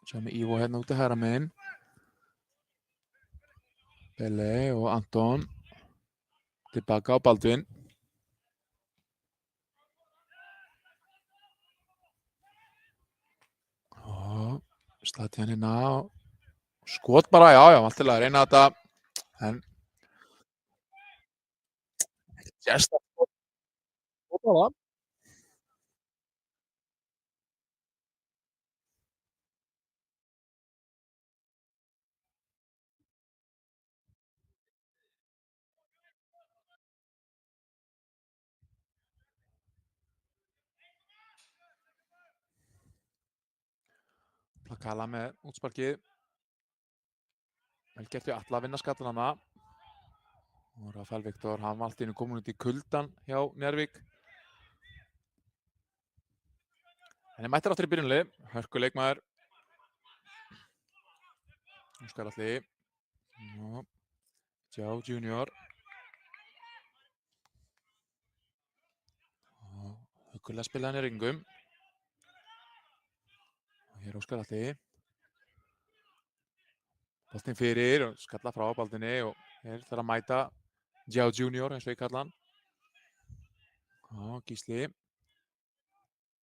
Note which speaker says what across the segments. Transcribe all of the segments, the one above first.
Speaker 1: Sjáum við Ivo hérna úti hægra megin. Bele og Anton. Tilbaka á Baldvin. Og slati hann hérna á. Skot bara, já, allt til að reyna þetta. En sérsta skot á það. Plakala með útsparkið. Vel gert við alla að vinna skallan hana. Og Rafael Viktor, hann var allt í einu komin út í kuldan hjá Njarðvík. Hann mættir áttur í byrjunlið. Hörkuleikmaður. Óskar Atli. Joe Junior. Huggulega spilaði hann í ringum. Og hér Óskar Atli. Boltinn fyrir og skalla frá baldinni og hér þarf að mæta Joe Junior eins og ég kalla hann. Og Gísli.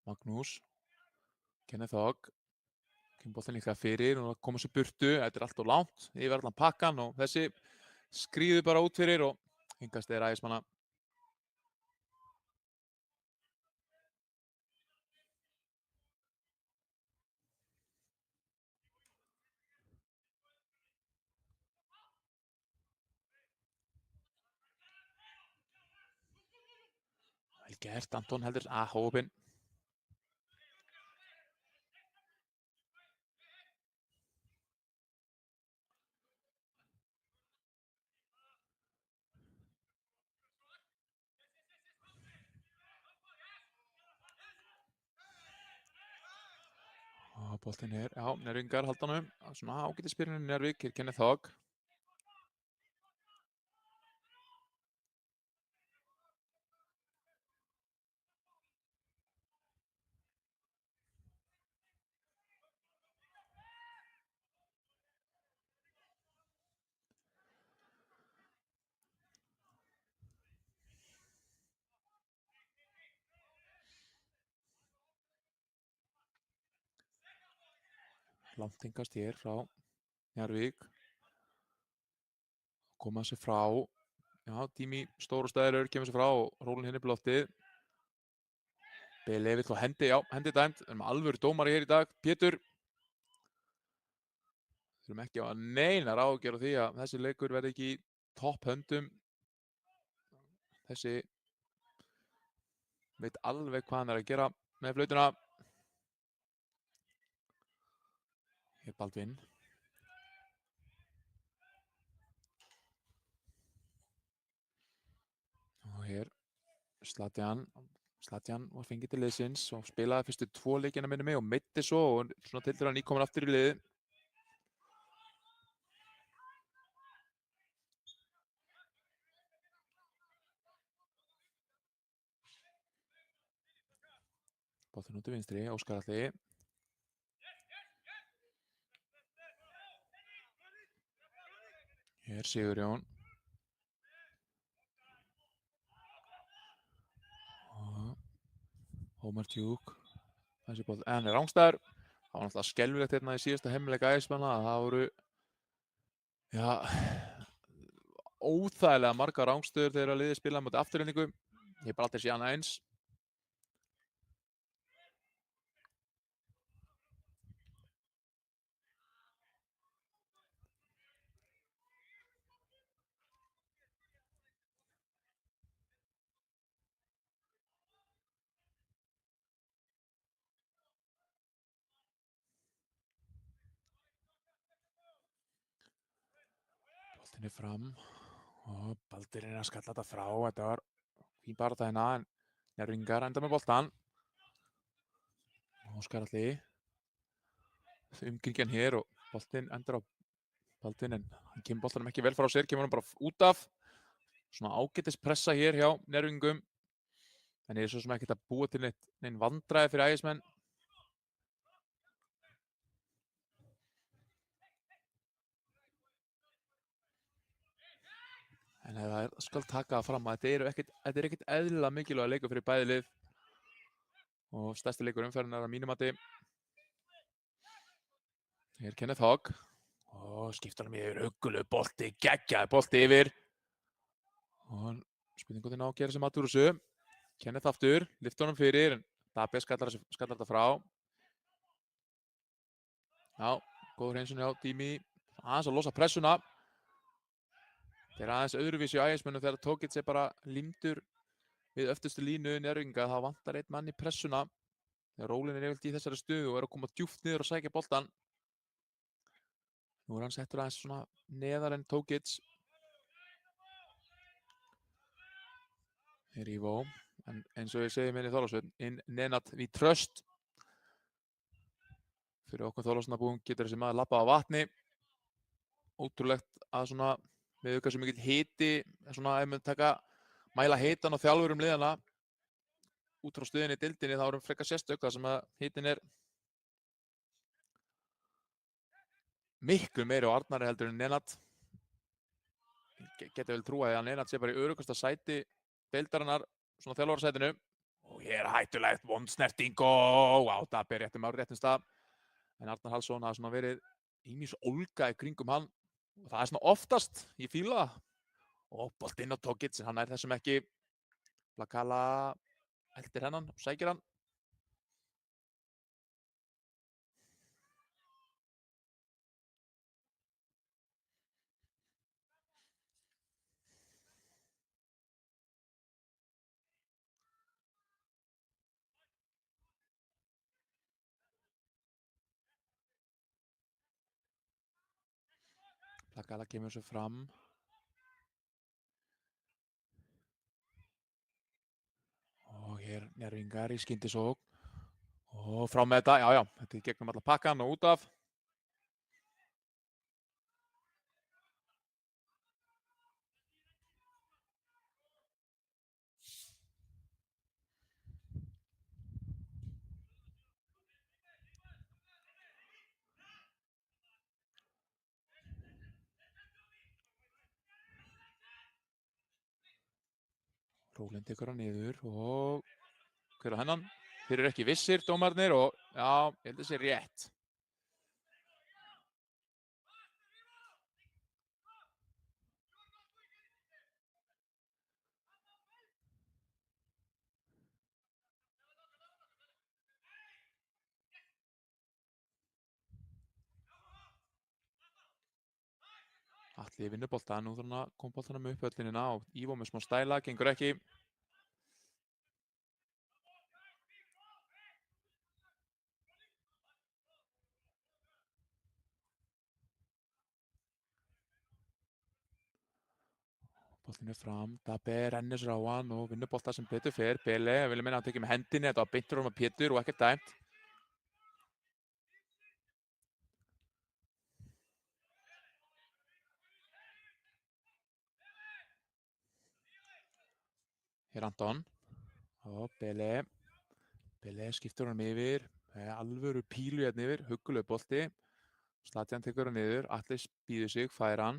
Speaker 1: Magnús. Kenneth Hogg. Kemur boltinn líka fyrir og koma sér burtu. Þetta er allt of langt yfir allan pakkan og þessi skríður bara út fyrir og hingast er Ægismanna. Vel gert, Anton heldur að hópinn. Og boltinn er, já, Njarðvíkingar halda honum. Svona ágætisbyrjun Njarðvík, hér Kenneth Hogg. Langt hingast hér frá Njarðvík. Koma sér frá. Já, tími stóru stæður kemur sér frá og rólinn hinn upp í loftið. Bele vill á hendi, já, hendi dæmt. Við erum alvöru dómari hér í dag. Pétur. Við erum ekki á að neina ágjör á því að þessi leikur verði ekki í topp höndum. Þessi veit alveg hvað hann er að gera með flautuna. Hér Baldvin. Og hér Slatjan var fengið til liðsins og spilaði fyrstu 2 leikina minni mig og meitti svo og svona til hann nýkomin aftur í liði. Boltinn út í vinstri, Óskar Atli. Hér Sigurjón. Og Ómar Djúk. Þessi boll, en er rángstæður. Það var náttúrulega skelfilegt hérna í síðasta heimileika Ægismanna að það voru, já, óþægilega margar rángstöður þegar liðið spilaði mútið afturreyningu. Ég bara aldrei sé annað eins. Boltinn er fram og Baldur er að skalla þetta frá. Þetta var fín barátta hérna en Njarðvíkingar enda með boltann. Óskar Atli. Umkringjan hér og boltinn endur á Baldvin en hann kemur boltanum ekki vel frá sér, kemur hann bara út af. Svona ágætis pressa hér hjá Njarðvíkingum. En ég er svo sem ekkert að búa til neinn vandræði fyrir Ægismenn. En það skal taka það fram að þetta er ekkert eðlilega mikilvæg leikur fyrir bæði lið og stærsti leikur umferðinnar að mínum mati. Hér er Kenneth Hogg og skiptar hann yfir huggulegu bolti, geggjaði bolti yfir og spurningu á að gera sem aðtur þessu. Kenneth aftur, lyfti honum fyrir, en Dabbe skallar þetta frá. Já, góður hreinsun hjá Dimi, aðeins að losa pressuna. Þeir aðeins öðruvísi á ægismönnum þegar Tokic er bara límdur við öftustu línu Njarðvíkinga, þá vantar einn mann í pressuna. Þegar Rólin er yfirleitt í þessari stöðu og er að koma djúpt niður og sækja boltan. Nú er hann settur aðeins svona neðar en Tokic. Hér Ivo, en eins og ég segi minni Þorláksvötn, in Nenad we trust. Fyrir okkur Þorláksvötnabúum getur þessi maður labbað á vatni. Ótrúlegt að svona við auðvitað svo mikill hiti, svona ef við mæla hitan og þjálfurum liðana út frá stöðinni í deildinni, þá erum frekar sérstök þar sem að hitin er miklu meiri á Arnari heldur en Nenad. Geti vel trúið að Nenad sé bara í öruggasta sæti deildarinnar, svona þjálfarasætinu. Og hér er hættulegt, vondsnerting og Dabbe réttum stað. En Arnar Hallsson hafa svona verið ýmis ólga í kringum hann. Og það er svona oftast, ég fíla það. Og boltinn á Tokic, hann er þessum ekki. Plakala eldir hennan og sækir hann. Plakala kemur svo fram. Og hér Njarðvíkingar í skyndisókn. Og frá með þetta, já, þetta er gegnum alla pakkan og út af. Rólin tekur hann niður og hver á hennan? Þeir eru ekki vissir, dómarnir, og já, ég held að það sé rétt. Atli vinnur bolta, nú þarf hann að koma boltanum upp höllinina og Ivo með smá stæla, gengur ekki. Boltinn er fram, Dabbe rennir sér á hann og vinnur bolta sem betur fer. Bele, ég vilja meina að hann tekið með hendinni, þetta var beintur um að Pétur og ekkert dæmt. Hér Anton og Bele skiptur hann yfir, alvöru pílu hérna yfir, huggulegu bolti. Slatjan tekur hann niður, Atli býður sig, fær hann.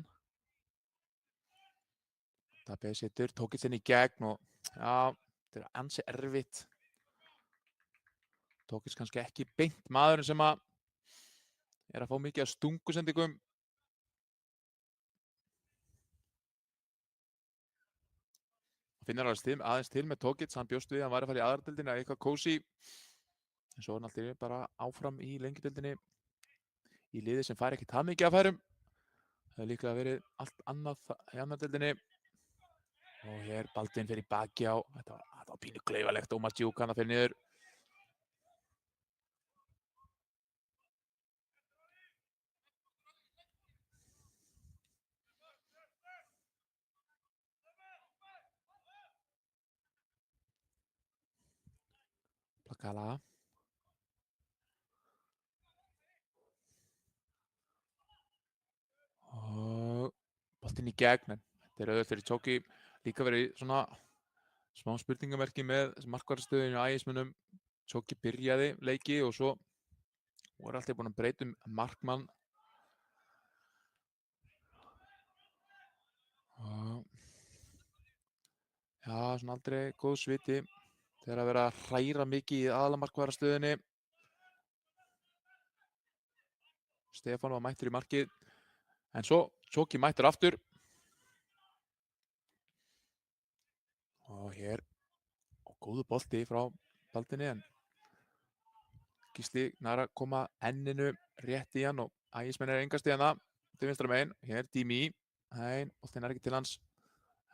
Speaker 1: Dabbe setur, Tokic inn í gegn og já, þetta er ansi erfitt. Tokic kannski ekki beint maðurinn sem að er að fá mikið af stungusendingum. Finnur aðeins til með Tokic, hann bjóst við, hann var að fara í aðradeildina eitthvað kósí. En svo er hann alltaf bara áfram í lengjudeildinni í liði sem fær ekki það mikið af færum. Það hefur líklega verið allt annað í annardeildinni. Og hér Baldvin fer í baki á, þetta var pínu klaufalegt, Ómar Djúk hann að fer niður. Plakala. Og boltinn í gegn, en þetta er auðvitað fyrir Tjóki. Líka verið svona smá spurningamerki með markvarðarstöðinu á ægismönnum. Tjóki byrjaði leiki og svo voru alltaf búin að breyta markmann. Og Já, svona aldrei góð sviti þegar að vera að hræra mikið í aðalamarkvarðarstöðinni. Stefán var mættur í markið, en svo Tjóki mættur aftur. Og hér góðu bolti frá Baldini, en Gísli nær að koma enninu rétt í hann og Ægismenn enga stíðana til vinstra megin. Hér Dimi, nei, boltin ekki til hans.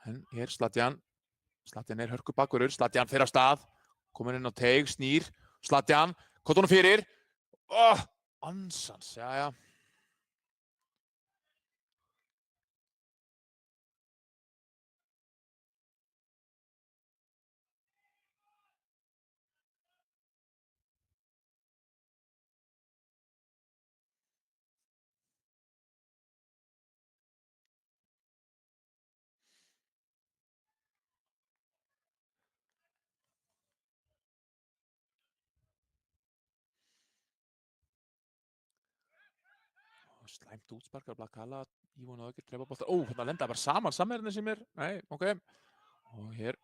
Speaker 1: En hér Slatjan. Slatjan hörku bakvörður, Slatjan fer af stað, komin inn á teig, snýr, Slatjan, kott honum fyrir. Ansans, já. Slæmt útsparkar, Blakala, Ívon og Ögir drepa bolta. Þetta lenda bara saman samherðinni sem nei, ok. Og hér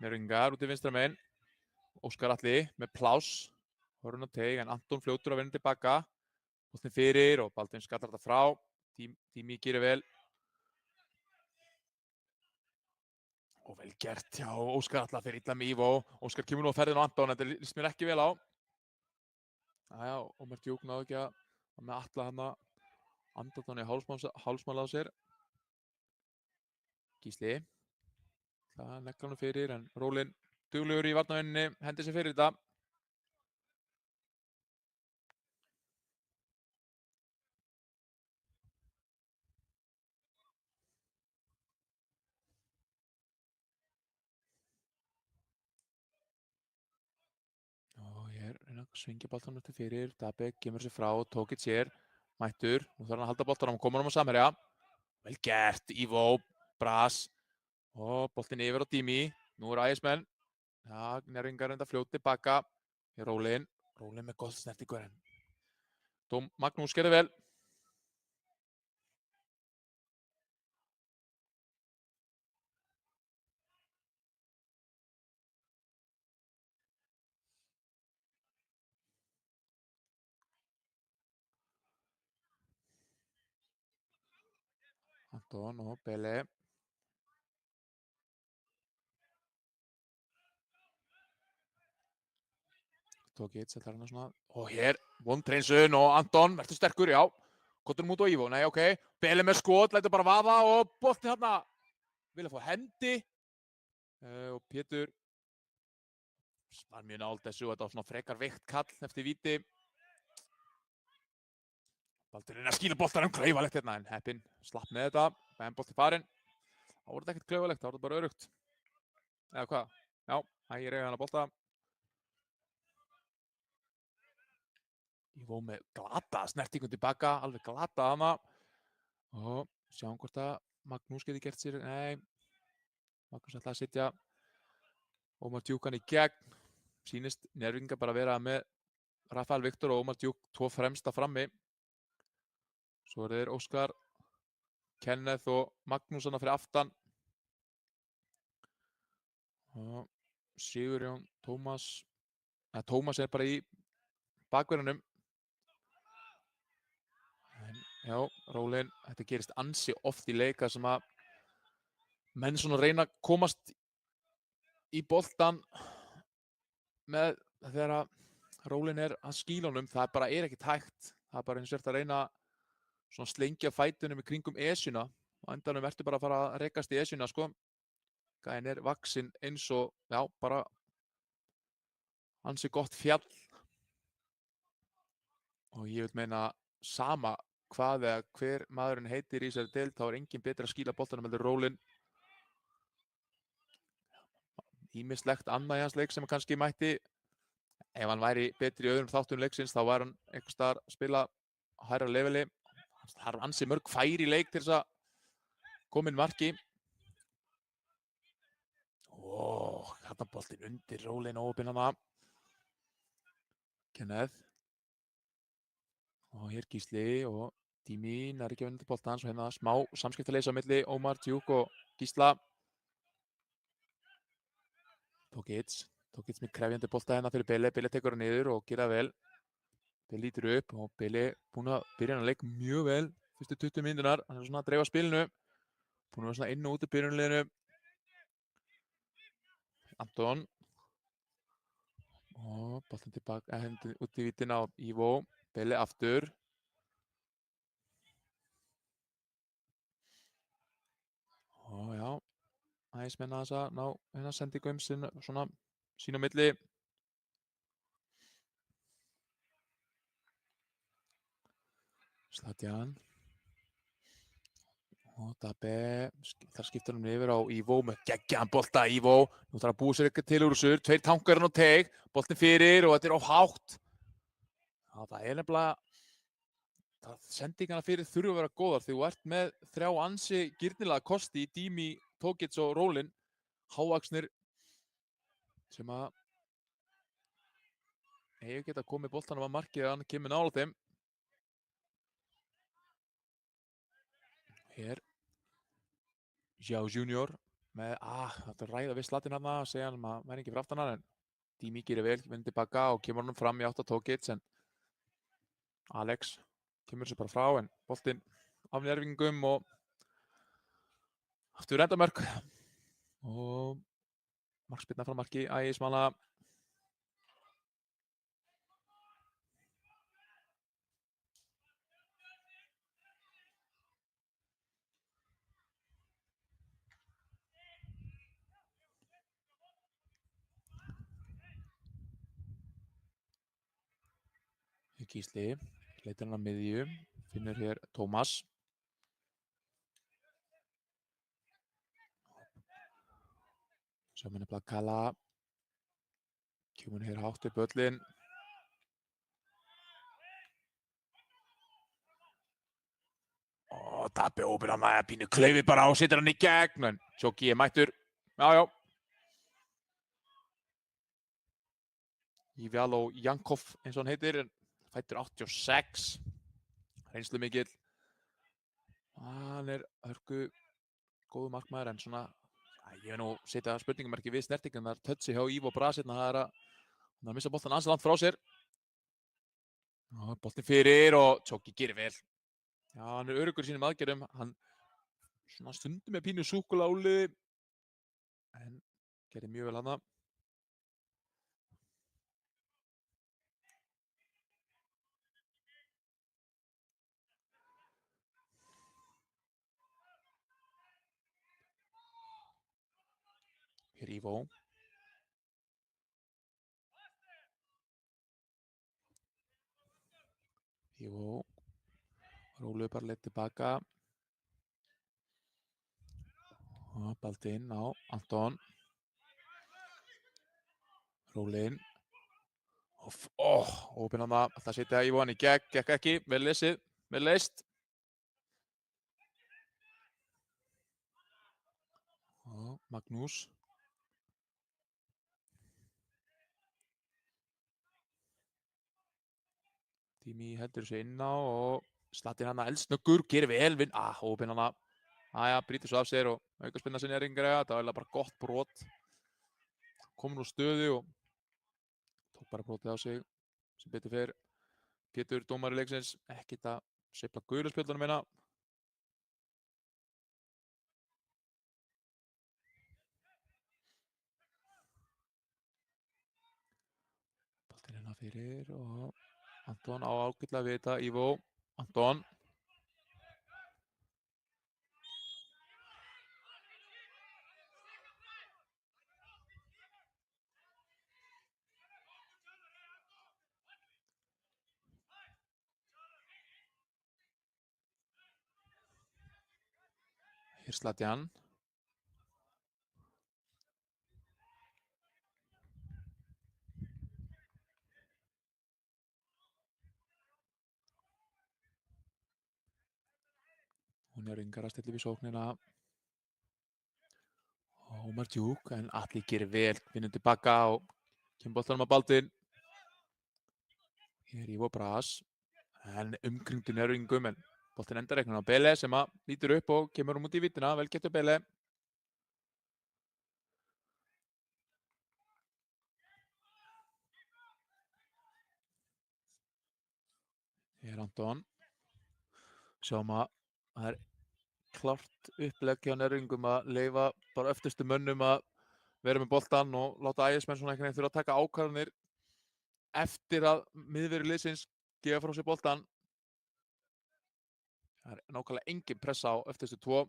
Speaker 1: Njörvingar út í vinstra megin. Óskar Atli með pláss. Horfinn á teig, en Anton fljótur að vinna tilbaka. Boltin fyrir og Baldvin skallar þetta frá. Dimi gerir vel. Og vel gert hjá Óskar Atla fyrir illa með Ívo. Óskar kemur nú á ferðin á Anton, þetta líst mér ekki vel á. Ómar Djúk náðu ekki að með Atla hana. Anton í hálsmál á sér. Gísli. Það neglar hann fyrir, en Rólin duglegur í varnarvinninni, hendir sér fyrir þetta. Og hér reyna að svingja boltanum eftir fyrir. Dabek kemur sér frá, tók eitt sér, mættur. Nú þarf hann að halda boltanum og koma hann á samherja. Vel gert, Ívo, Bras. Og boltin yfir á Dimi. Nú Ægismenn. Já, Njörvingar enda fljót tilbaka. Hér Rólin með gott snertingur, en Magnús gerði vel. Anton og Bele. Tók eitt, setlar hann svona. Og hér, vontreinsun og Anton, verður sterkur, já. Kottur út á Ívo, nei, ok. Bele með skot, lætur bara vaða og boltin hérna. Vilja fá hendi. Og Pétur var mjög nálægt þessu, þetta var svona frekar veikt kall eftir víti. Baldurinn að skýla boltanum, klaufalegt hérna, en heppinn slapp með þetta. En bolti farinn. Það voru þetta ekkert klaufalegt, það voru þetta bara örugt. Eða hvað? Já, Ægir eiga hann að bolta. Ívo með glata snertingum tilbaka, alveg glata hana. Og sjáum hvort að Magnús geti gert sér, nei. Magnús ætlaði að sitja Ómar Djúk hann í gegn. Sýnist Njörvingar bara vera með Rafael Viktor og Ómar Djúk tvo fremsta frammi. Svo er þeir Óskar, Kenneth og Magnús hana fyrir aftan. Og Sigurjón, Tómas er bara í bakverðinum. Já, Rólin, þetta gerist ansi oft í leika sem að menn svona reyna að komast í boltan með þegar að Rólin er að skýla honum, það bara er ekki hægt. Það er bara eins og að reyna svona slengja fætunum í kringum esjuna og endanum ertu bara að fara að rekast í esjuna, sko. Gæinn er vaxinn eins og, já, bara ansi gott fjall. Og ég vil meina sama hvað eða hver maðurinn heitir í þessari deild, þá er enginn betri að skýla boltanum heldur Rólin. Ýmislegt annað í hans leik sem kannski mætti, ef hann væri betri í öðrum þáttum leiksins, þá var hann einhvers staðar að spila á hærra leveli. Það er ansi mörg færi í leik til þess að koma inn marki. Hérna boltinn undir Rólin og opinn hana. Kenneth. Og hér Gísli og Dimi nær ekki að vinna til boltans og hérna smá samskiptaleysi á milli Ómar Djúk og Gísla. Tókits með krefjandi bolta hérna fyrir Bele. Bele tekur hann niður og gera vel. Bele lítur upp og Bele búinn að byrja hann að leik mjög vel fyrstu 20 mínúturnar. Hann svona að dreifa spilinu. Búinn að vera svona inn og út af byrjunarliðinu. Anton. Og boltan tilbaka, hendi út í vítina á Ivo. Bele aftur. Og já, aðeins menna þess að ná hérna sendingum svona sín á milli. Zlatan. Og Dabbe, þar skiptir hann yfir á Ivo með geggjaðan bolta. Ivo, nú þarf að búa sér eitthvað til úr þessu. 2 tankar hann á teig, boltin fyrir og þetta er of hátt. Já, það er nefnilega, sendingarna fyrir þurfa að vera góðar því þú ert með 3 ansi girnilega kosti í Dimi, Tókits og Rólin. Hávaxnir sem að hefur getað komið boltanum að markið að hann kemur nálægt þeim. Hér João Junior með, þetta ræða við Zlatan hann að segja hann að væri ekki fyrir aftan hann en Dimi gerir vel, vindur tilbaka og kemur hann fram í átt á Tókits en Alex kemur sér bara frá en boltinn af nærvingum og aftur endamörk og markspyrna frá marki Ægismanna. Gísli leitar hann að miðju, finnur hér Tómas. Svo hann nefnilega Kalla. Kemur hér hátt upp öllin. Og Dabbe ópir hann að pínu klaufi bara og setur hann í gegn en Tjóki mættur. Já. Ivalo Jankov eins og hann heitir. Fættur 86, reynslu mikill. Hann er hörku góðu markmaður en svona, ég vil nú setja spurningamarki við snertingarnar. Tötsi hjá Ivo Brasirna, það er að missa boltan ansi langt frá sér. Boltin fyrir og Tjóki gerir vel. Já, hann er öruggur í sínum aðgerðum. Hann svona stundum með pínu súkuláli en gerir mjög vel hana. Hér Ivo. Ivo. Rólu bara leitt tilbaka. Og baltinn á Anton. Rólin. Ópinn hann að það setja Ivo hann í gegn. Gekk ekki, vel lesið, vel leist. Og Magnús. Dimi heldur sig inn á og Zlatan hann að eldsnöggur, gerir vel vinn. Ópinn hann að brýtur svo af sér og aukaspinna sinni er yngreða. Það var bara gott brot. Komin úr stöðu og tók bara brotið á sig sem betur fer. Pétur, dómari leiksins, ekkert að sveifla gulu spjöldunum hérna. Boltinn hérna fyrir og Anton á ágætlega við þetta. Ivo, Anton. Hér Zlatan. Hún er yngar að stilla við sóknina. Ómar Djúk, en Atli gerir vel, vinnur tilbaka og kemur boltanum að baldinn. Hér Ivo Bras, en umkringdur nærvingum, en boltinn endar eitthvað á Bele sem að lítur upp og kemur út í vítina, vel getur Bele. Hér Anton. Sjáum að það klárt upplegg hjá Njarðvíkingum að leyfa bara öftustu mönnum að vera með boltann og láta ægismenn svona einhvern veginn þurfa að taka ákvarðanir eftir að miðverðir liðsins gefa frá sér boltann. Það nákvæmlega engin pressa á öftustu tvo.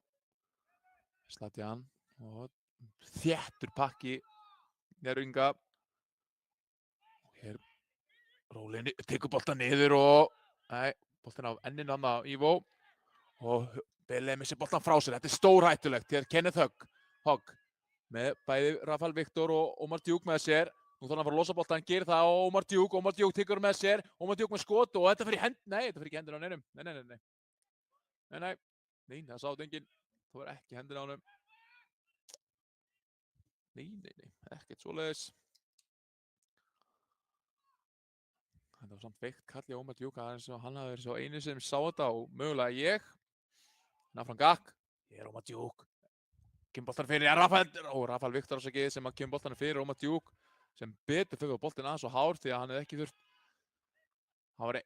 Speaker 1: Slatjan og þéttur pakki Njarðvíkinga. Hér Rólin tekur boltan niður og boltin á enninu hann á Ivo og Bele missir boltan frá sér. Þetta er stórhættulegt. Hér Kenneth Hogg með bæði Rafael Viktor og Omar Djúk með sér. Nú þarf hann að fara að losa boltan, gerir það og Omar Djúk tekur með sér. Omar Djúk með skot og þetta fyrir í hendina. Nei, þetta fyrir ekki hendina á neinum. Nei, það sátt enginn. Það var ekki hendina á honum. Nei, ekkert svoleiðis. Þetta var samt veikt kall í Omar Djúk að hann hafi verið svo einu sem sá þetta og mögulega ég. Nafran Gakk. Hér Omar Djúk. Kemur boltan fyrir Rafael Viktor sem að kemur boltan fyrir Omar Djúk sem betur fyrir boltin aðeins og hár því að hann hefði ekki þurft. Það var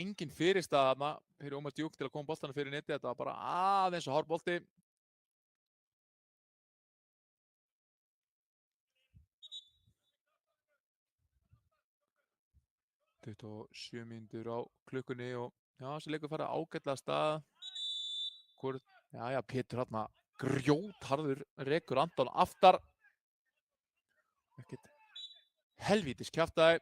Speaker 1: engin fyrirstaða þarna fyrir Omar Djúk til að koma boltan fyrir netið. Þetta var bara aðeins og hár bolti. og 7 mínútur á klukkunni og já, þessi leikur farið ágætlega af stað. Já, Pétur hérna grjótharður rekur Anton aftar. Ekkert helvítis kjaftaði.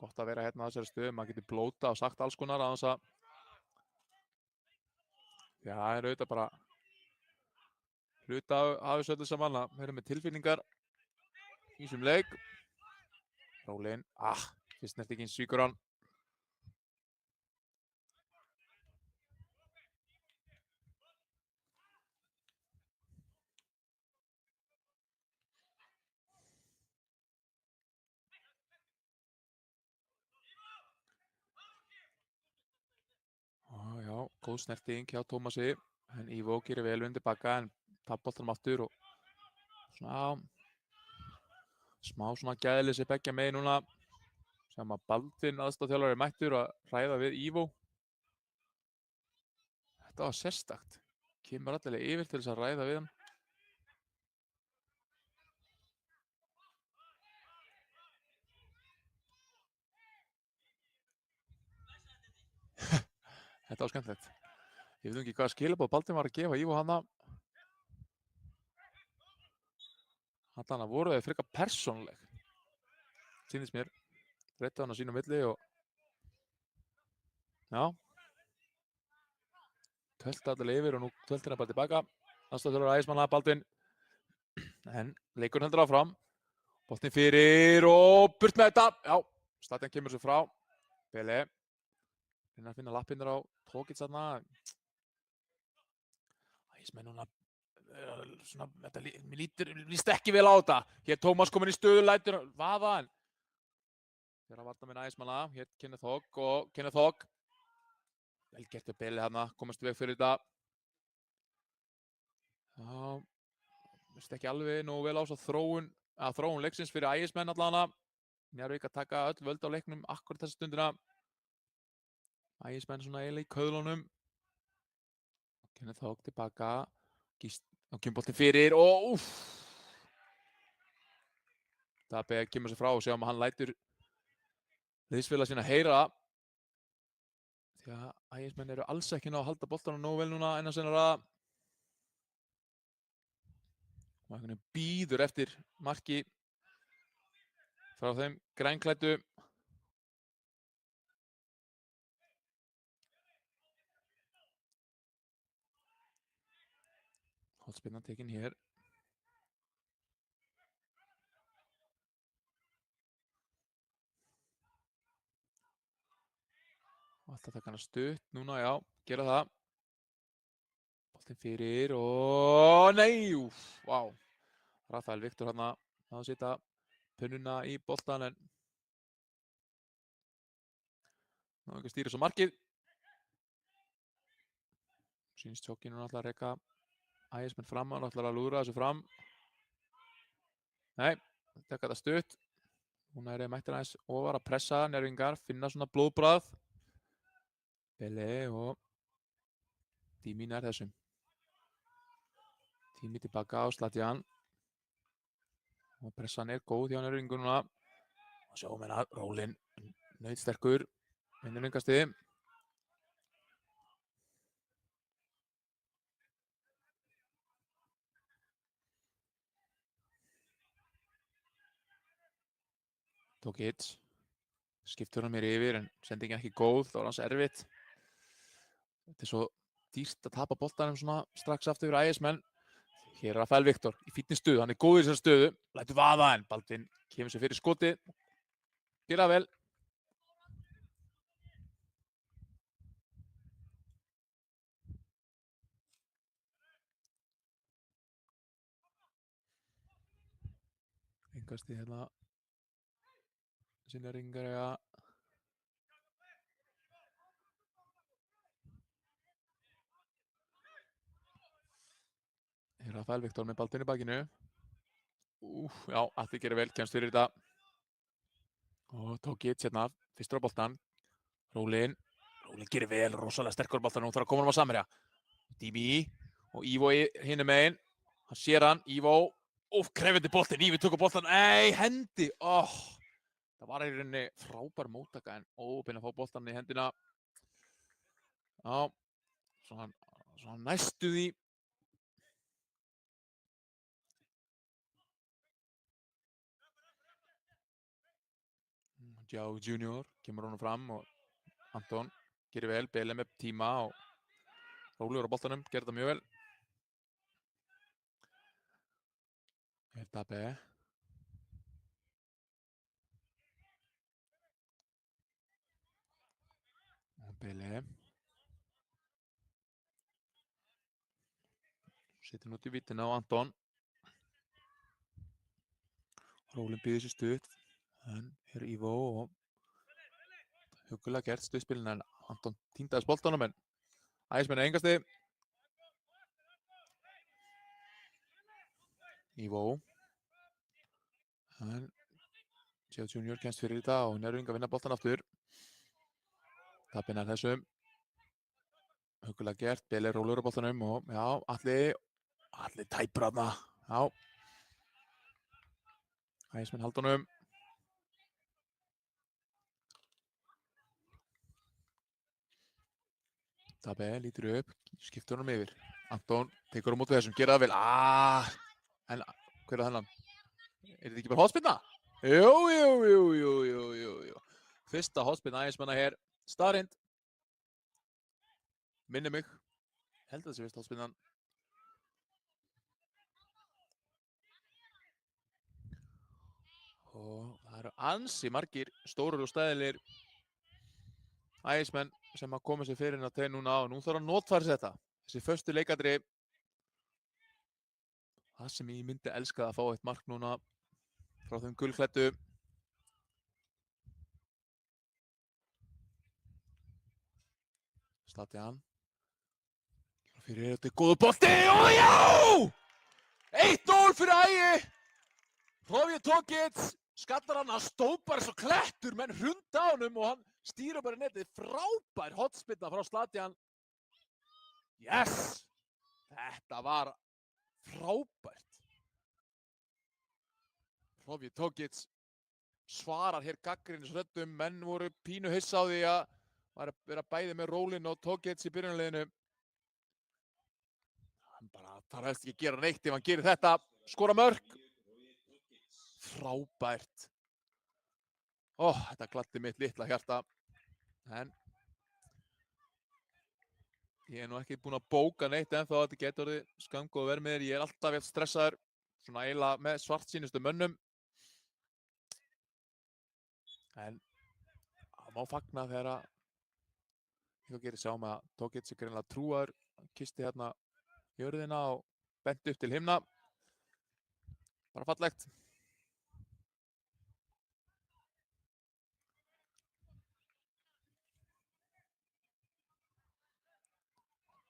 Speaker 1: Gott að vera hérna á þessari stöðu, maður getur blóta og sagt alls konar aðeins að já, það er auðvitað bara hluta af þessu öllu saman að vera með tilfinningar í þessum leik. Rólin, fyrst snertingin svíkur hann. Já, góð snerting hjá Tómasi, en Ivo gerir vel undir baka en tappar boltanum aftur og svona smá svona gæðileysi beggja megin núna. Sem að Baldvin aðstoðarþjálfari er mættur að ræða við Ivo. Þetta var sérstakt. Kemur allavega yfir til þess að ræða við hann. Þetta var skemmtilegt. Ég veit ekki hvaða skilaboð Baldvin var að gefa Ivo hana. Þarna voru þau frekar persónuleg. Sýnist mér. Rétti hann á sínu milli og já. Tölti allavega yfir og nú tölti hann bara tilbaka. Aðstoðarþjálfari ægismanna Baldvin. En leikurinn heldur áfram. Boltinn fyrir og burt með þetta. Já, Slatjan kemur svo frá. Bele. Reyna að finna lappirnar á Tókits þarna. Ægismenn núna. Svona, þetta líst ekki vel á þetta. Hér Tómas komin í stöðu, lætur vaða en. Hér að varta minn ægismanna. Hér Kenneth Hogg. Vel gert við Bele þarna. Komast veg fyrir þetta. Já. Vist ekki alveg nú vel á svo þróun leiksins fyrir ægismenn allana. Njarðvík að taka öll völd á leiknum akkurat þessa stundina. Ægismenn svona eiginlega í köðlunum. Kenneth Hogg tilbaka. Og kemur boltinn fyrir og Það kemur sér frá og sjáum að hann lætur liðsfélaga sína heyra. Því að ægismenn eru alls ekki ná að halda boltanum nógu vel núna innan sinna raða. Og einhvern veginn bíður eftir marki frá þeim grænklæddu. Hornspyrnan tekin hér. Alltaf taka hana stutt núna, já, gera það. Boltinn fyrir og nei, vá. Rafael Viktor hérna að setja punnuna í boltan en ná ekki að stýra svo markið. Sýnist tjókinu alltaf að reka ægismenn fram og alltaf að lúra þessu fram. Nei, taka þetta stutt. Núna eru mættir aðeins ofar að pressa, Njörvingar, finna svona blóðbragð. Bele og Tími nær þessum. Tími tilbaka á Zlatan. Og pressan góð hjá Njörvingur núna. Og sjáum hérna rólinn, nautsterkur, Njörvingasti. Tokic. Skiptur hann mér yfir en sendingin ekki góð, þá var hans erfitt. Þetta svo dýrt að tapa boltanum svona strax aftur fyrir Ægismenn. Hér er Rafael Viktor í fínni stuðu, hann góð í þessari stöðu, lætur vaða en Baldvin kemur sér fyrir skoti. Gera vel. Engasti hérna Sinjaringar eiga. Hér er Rafael Viktor með Baldvin í bakinu. Já, Atli gerir vel, kemst fyrir þetta. Og Tokic hérna, fyrstur á boltan. Rólinn gerir vel, rosalega sterkur boltan, nú þarf að koma hann á samherja. Dími og Ívo hinum megin. Hann sér hann, Ívo. Krefjandi boltin, Ívi tók á boltan. Nei, hendi. Það var í rauninni frábær móttaka en óbein að fá boltan í hendina. Já, svona næstu því. Joe Junior kemur honum fram og Anton gerir vel, Bele með tíma og rólegur á boltanum, gerir það mjög vel. Hér Dabbe. Og Bele. Setur hann út í vítina á Anton. Rólinn býður sér stutt. En hér er Ívo og hugulega gert stuðspilin en Anton týndaðist boltanum en Ægismenn er engasti. Ívo. En Joe Junior kemst fyrir þetta og Njörvingar vinna boltan aftur. Dabbe nær þessum. Hugulega gert, Bele rólegur á boltanum og já, Atli tæpur þarna. Já. Ægismenn halda honum. Dabbe lítur upp, skiptur honum yfir. Anton tekur á móti þessum, gera það vel. En hver er þennan? Er þetta ekki bara hotspinna? Jú. Fyrsta hotspinna Ægismanna hér. Starind. Minni mig. Held að þessi fyrsta hotspinnan. Og það eru ansi margir stórir og stæðilegir Ægismenn sem að koma sér fyrir inn á teig núna og nú þarf að notfæra þetta. Þessi föstu leikadri. Það sem ég myndi elska að fá eitt mark núna frá þeim gulklæddu. Zlatan. Fyrir þetta góðu bolti og já! 1-0 fyrir Ægi! Hrafn Tokic skallar hann, stóð bara svo klettur, menn hrunda á honum og hann stýra bara netið. Frábær hotspinna frá Zlatan. Yes! Þetta var frábært. Hrafn Tokic svarar hér gagnrýnisröddum, menn voru pínu hissa á því að vera bæði með Rólinn og Tokic í byrjunarliðinu. Hann bara þarf helst ekki að gera neitt ef hann gerir þetta. Skora mörk. Frábært. Þetta gladdi mitt litla hjarta. En ég er nú ekki búinn að bóka neitt ennþá, þetta getur orðið skammgóð verðmiðir. Ég er alltaf jafn stressaður, svona eiginlega með svartsýnustu mönnum. En það má fagna þegar að eitthvað gerir. Sjáum að Tokic er greinilega trúaður, kisti hérna jörðina og benti upp til himna. Bara fallegt.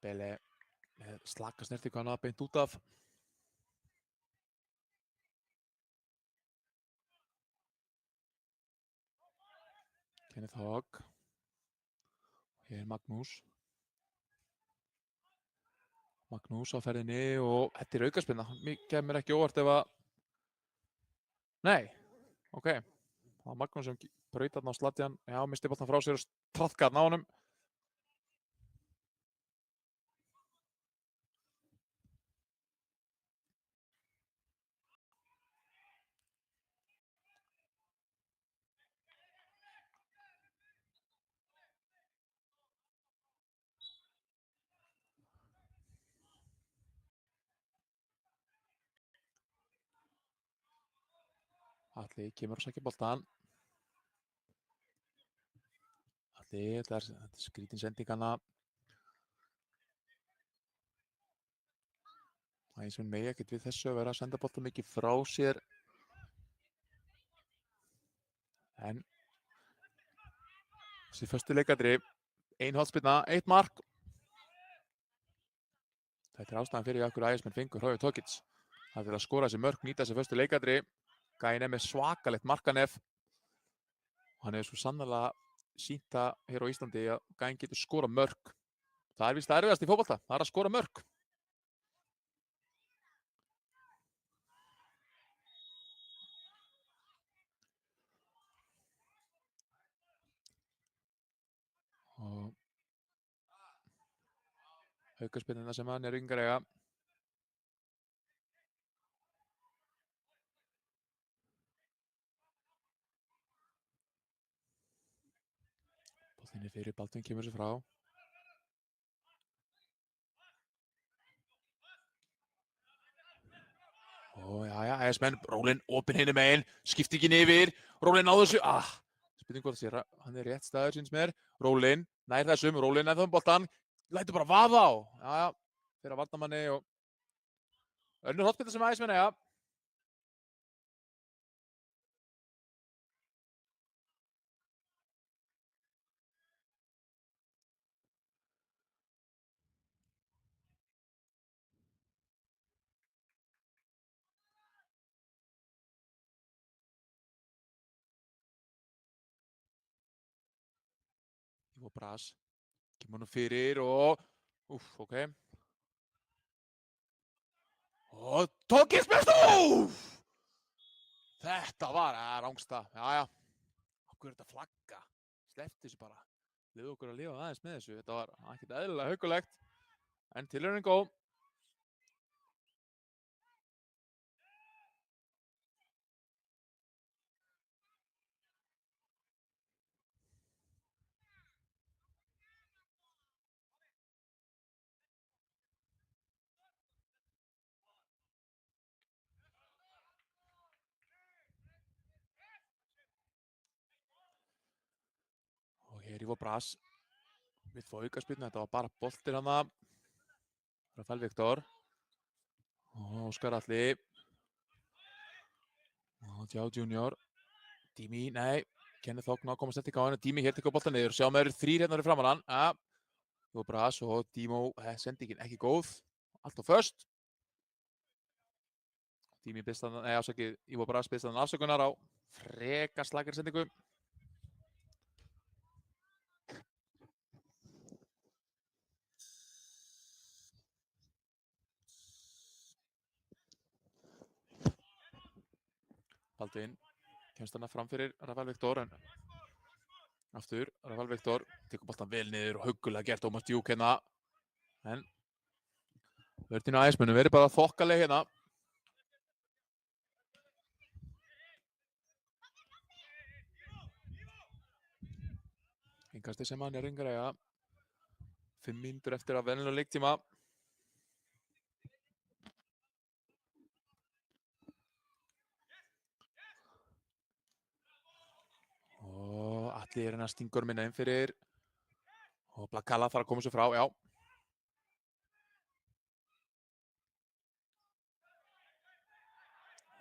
Speaker 1: Bele með slaka snertingu hana beint út af. Kenneth Hogg. Hér Magnús. Magnús á ferðinni og þetta aukaspyrna. Mér kemur ekki óvart ef að... Nei, ok. Það var Magnús sem braut þarna á slatjan. Já, misti boltan frá sér og traðka þarna á honum. Atli kemur og sækir boltan. Atli, þetta er skrítin sendingana. Það er eins og megi ekkert við þessu að vera að senda boltan mikið frá sér. En þessi föstu leikadri, 1 hornspyrna, 1 mark. Þetta er ástæðan fyrir okkur ægismenn fengur Hrói Tókits. Það er að skora þessi mörk, nýta þessi föstu leikadri. Gæinn er með svakalegt markanef. Hann hefur svo sannarlega sýnt það hér á Íslandi að gæinn getur skora mörk. Það er víst það erfiðast í fótbolta, það er að skora mörk. Og aukaspyrnuna sem hann er yngar eiga. Boltinn er fyrir, Baldvin kemur sér frá. Já, ægismenn, Rólinn opinn hinum megin, skiptingin yfir, Rólinn náðu þessu. Spurning hvort sér, hann er rétt staður síns mér. Rólinn, nær þessum, Rólinn ennþá boltan, lætur bara vaða á. Já, fyrir að varnamanni og önnur hornspyrna sem ægismenn eiga. Ivo Bras, kemur hann fyrir og, ok. Og Tókits með stúf! Þetta var rángsta, já. Okkur er þetta flagga, sleppti þessu bara. Leðu okkur að lifa aðeins með þessu, þetta var ekkert eðlilega haugulegt. En tilraunin góð. Og hér Ivo Bras við fá aukaspyrnu, þetta var bara boltir hana. Rafael Viktor. Og Óskar Atli. Og Djá Junior. Dími, nei. Kenneth Hogg ná að komast eftir gáðinu. Dími hér tekur boltan niður. Sjáum við eru 3 hérna fyrir framan hann. Ivo Bras og Dímo, sendingin ekki góð. Allt á föst. Dími byrst hann, ásakið, Ivo Bras byrst hann afsökunar á frekar slakari sendingu. Baldvin kemst hana fram fyrir Rafael Viktor, en aftur Rafael Viktor tekur boltan vel niður og huggulega gert Ómar Djúk hérna. En vörðin á ægismönnum verið bara þokkaleg hérna. Innkasti sem hann er yngar eiga. 5 mínútur eftir að venjulega leiktíma. Og Atli er hérna stingur minna inn fyrir. Og Blakala þarf að koma sér frá, já.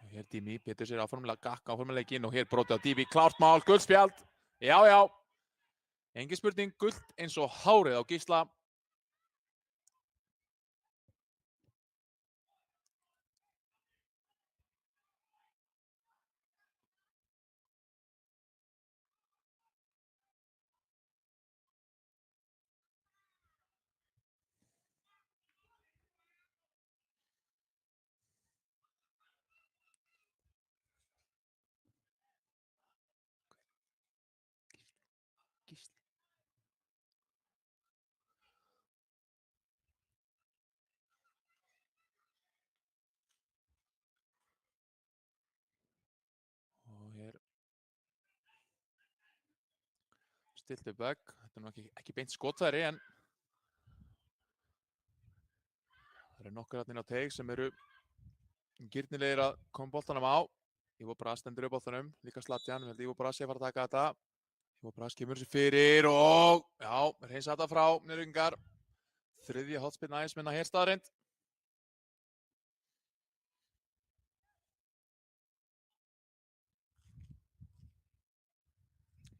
Speaker 1: Og hér Dími betur sér áformulega leikinn og hér brotið á Dími. Klárt mál, guldspjald. Já. Engin spurning, guld eins og hárið á Gísla. Stilt upp vegg. Þetta nú ekki beint skotfæri en það nokkur þarna inn á teig sem eru girnilegir að koma boltanum á. Ivo Bras stendur upp boltanum, líka Zlatan, við heldum Ivo Bras sé að fara að taka þetta. Ivo Bras kemur sér fyrir og já, reynsa þetta frá Njörvíkingar. Þriðja hotspinn Ægismenn að hér staðreind.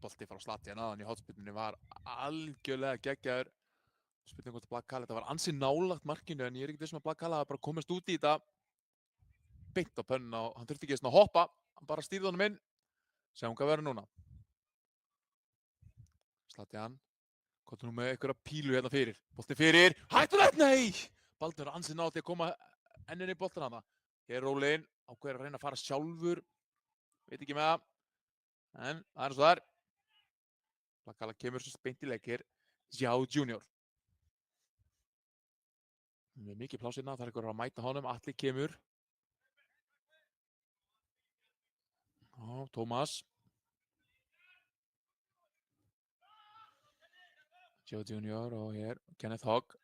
Speaker 1: Bolti frá Zlatan aðan í hotspinninu var algjörlega geggjaður. Spurning hvort að Black Kalla, þetta var ansi nálagt markinu en ég ekki vissum að Black Kalla hafa bara komist út í þetta beint á pönnuna og hann þurfti ekki að hoppa, hann bara stýrði honum inn. Sjáum hvað verður núna. Zlatan, komdu nú með einhverja pílu hérna fyrir. Bolti fyrir, hættulegt, nei! Baldur ansi nátt að koma enninni í boltan hana. Hér er Rólin, ákveður að reyna að fara sjálfur, veit ekki með það, en það er eins og það er. Black Kalla kemur svo beint í leikir, Zhao Junior. Með mikið pláss hérna, það er einhverjar að mæta honum, Atli kemur. Tómas. Zhao Junior og hér Kenneth Hogg.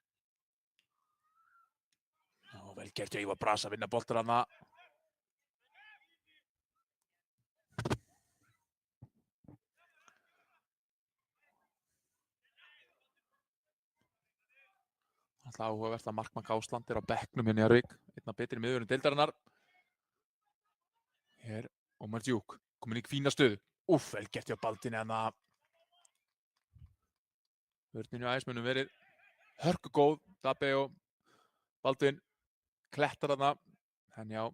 Speaker 1: Vel gert hjá Ivo Bras að vinna boltur hana. Það er áhugavert að Markmann Gásland er á bekknum hérna í Njörvík. Einna betri miðurinn deildarinnar. Hér Omar Djúk, komin í fína stöðu. Vel gert hjá Baldvin en að vörninu Ægismönnum verið hörkugóð. Dabbe og Baldvin klettar þarna. En já,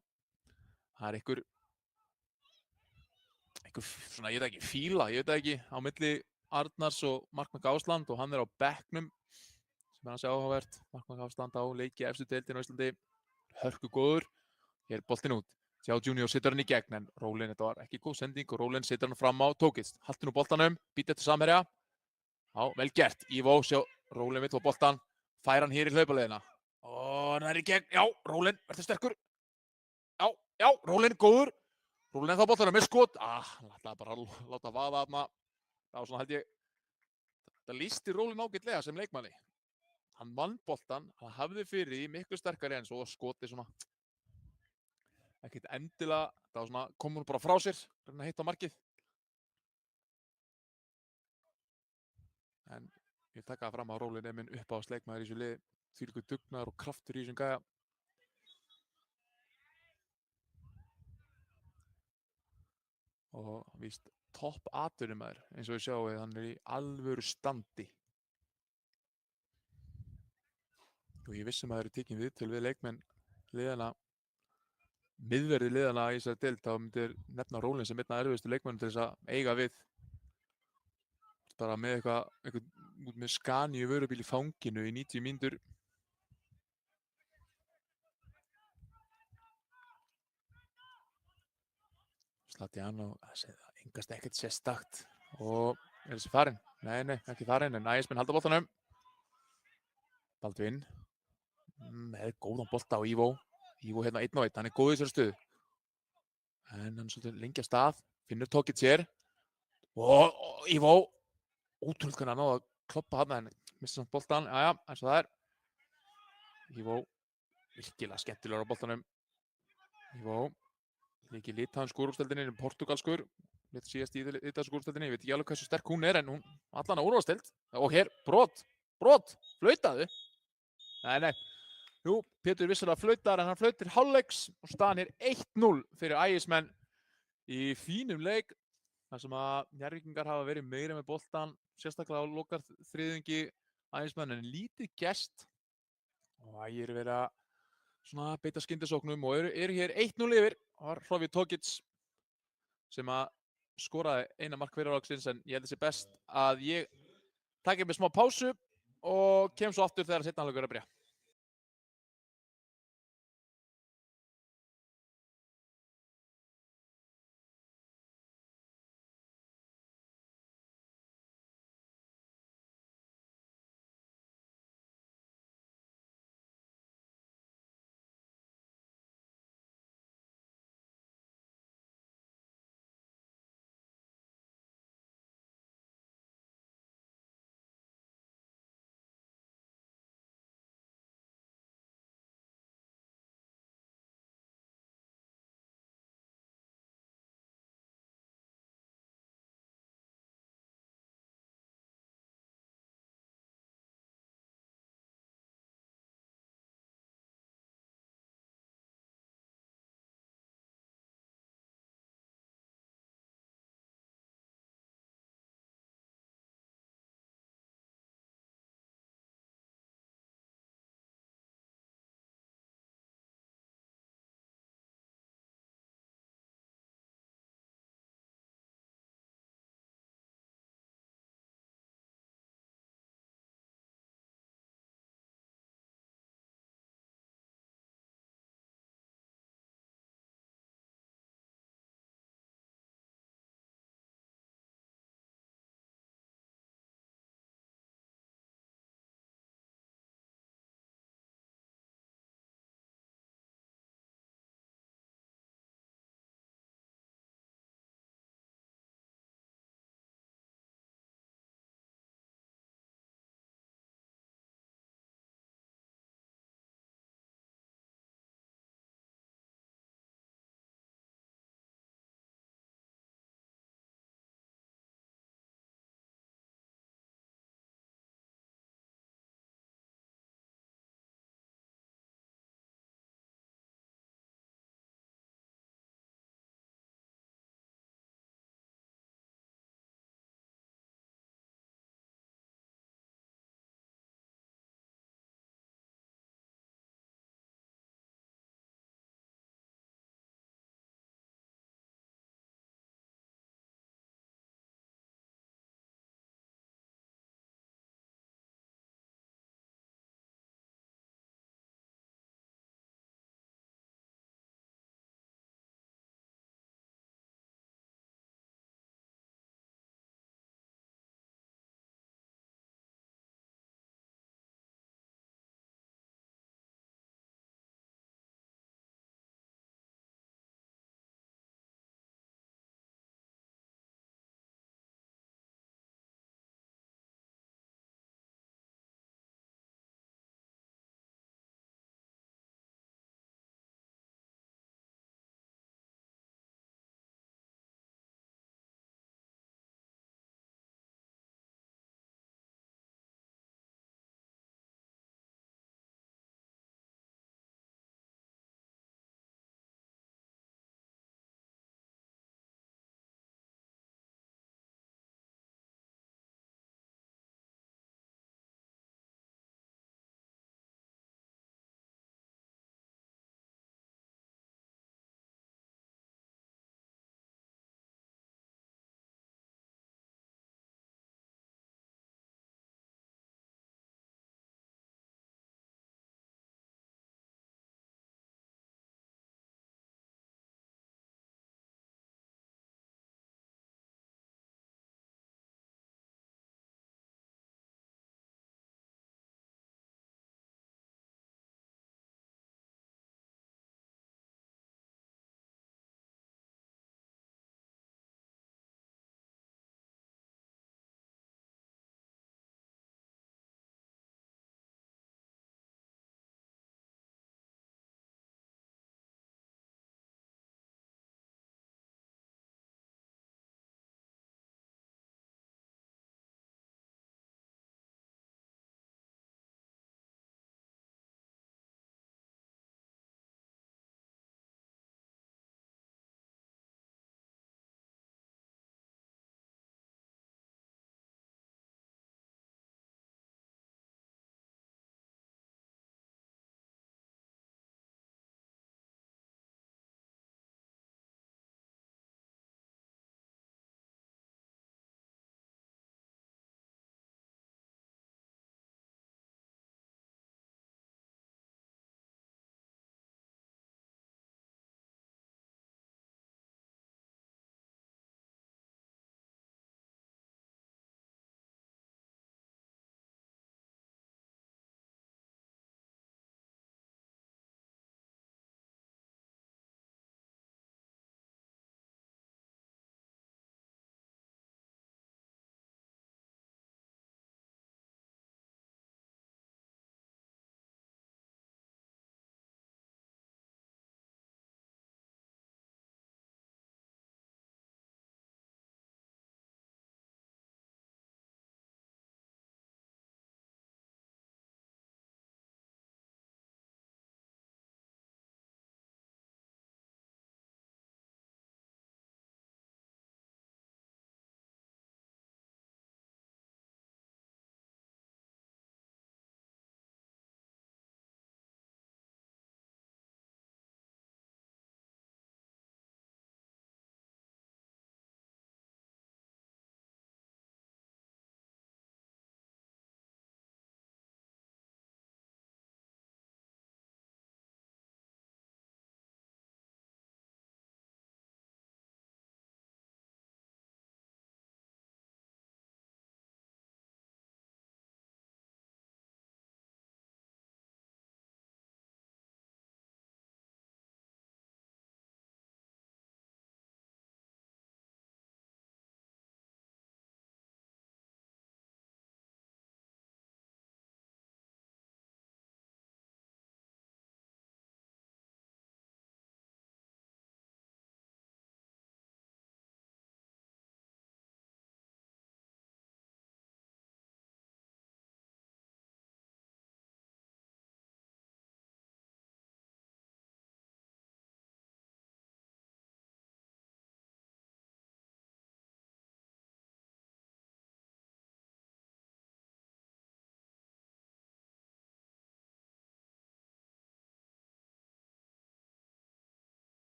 Speaker 1: það er einhver svona, ég veit ekki, fíla, ég veit ekki, á milli Arnars og Markmann Gásland og hann er á bekknum. Sem er hans áhugavert. Markmann Gásland á leiki efstu deildin á Íslandi. Hörkugóður. Hér er boltinn út. Zhao Junior situr hann í gegn en Rólin, þetta var ekki góð sending og Rólin situr hann fram á Tókist. Haltu nú boltanum, býta eftir samherja. Já, vel gert. Ivo, sjá, Rólin vill á boltan. Fær hann hér í hlaupaleiðina. Hann er í gegn. Já, Rólin, verður sterkur. Já, Rólin, góður. Rólin er þá boltanum með skot. Hann ætlaði bara að láta vaða þarna. Það var svona, held ég, það lýsti Rólin ágætlega sem leikmanni. Hann vann boltan, hann hafði fyrir því miklu sterkari en svo skoti svona ekkert endilega, það var svona, kom hún bara frá sér, reyna að hitta markið. En ég taka það fram að Rólin er minn uppáhaldsleikmaður í þessu liði, þvílíkur dugnaður og kraftur í þessum gæja. Og víst topp atvinnumaður, eins og við sjáum við, hann er í alvöru standi. Og ég vissum að það eru tekin viðtöl við leikmenn liðana, miðverði liðana í þessari deild, þá myndir nefna Rólin sem einna erfiðustu leikmennum til þess að eiga við. Bara með eitthvað með Scania vörubíl í fanginu í 90 mínútur. Zlatan og það engast ekkert sérstakt. Og er þessi farinn? Nei, ekki farinn, en Ægismenn halda boltanum. Baldvin. Með góðan bolta á Ivo. Ivo hérna 1-1, hann er góð í þessari stöðu. En hann svolítið lengi af stað, finnur Tókits hér. Og Ivo, ótrúlega hann náði að kloppa hann en missa samt boltan. Jæja, eins og það er. Ivo, virkilega skemmtilegur á boltanum. Ivo, líki Litháenskur úrstöldinni, portugalskur. Litt síðast í Litháenskur úrstöldinni, ég veit ekki alveg hversu sterk hún er en hún allan að úrvalsdeild. Og hér, brot, flautaðu. Nei. Jú, Pétur vissulega flautar en hann flautir hálfleiks og staðan er 1-0 fyrir Ægismenn í fínum leik. Þar sem að Njarðvíkingar hafa verið meira með boltan, sérstaklega á lokar þriðjungi Ægismenn en lítið gerst. Og Ægir verið að svona beita skyndisóknum og eru hér 1-0 yfir. Það var Hrofi Tókits sem að skoraði eina mark fyrirháleiksins en ég held þessi best að ég taki með smá pásu og kem svo aftur þegar seinni hálfleikur er að byrja.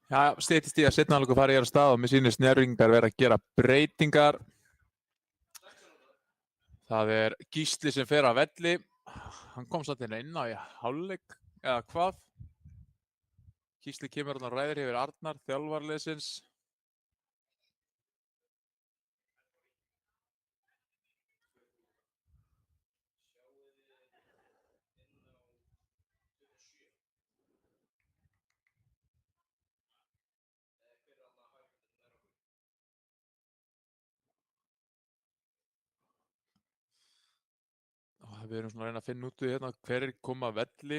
Speaker 1: Já, styttist í að seinni hálfleikur fari hér af stað og mér sýnist Njarðvíkingar vera að gera breytingar. Það er Gísli sem fer af velli. Hann kom samt inn á í hálfleik eða hvað. Gísli kemur og ræðir yfir Arnar, þjálfarliðsins. Við erum svona að reyna að finna út í hérna hverjir koma að velli.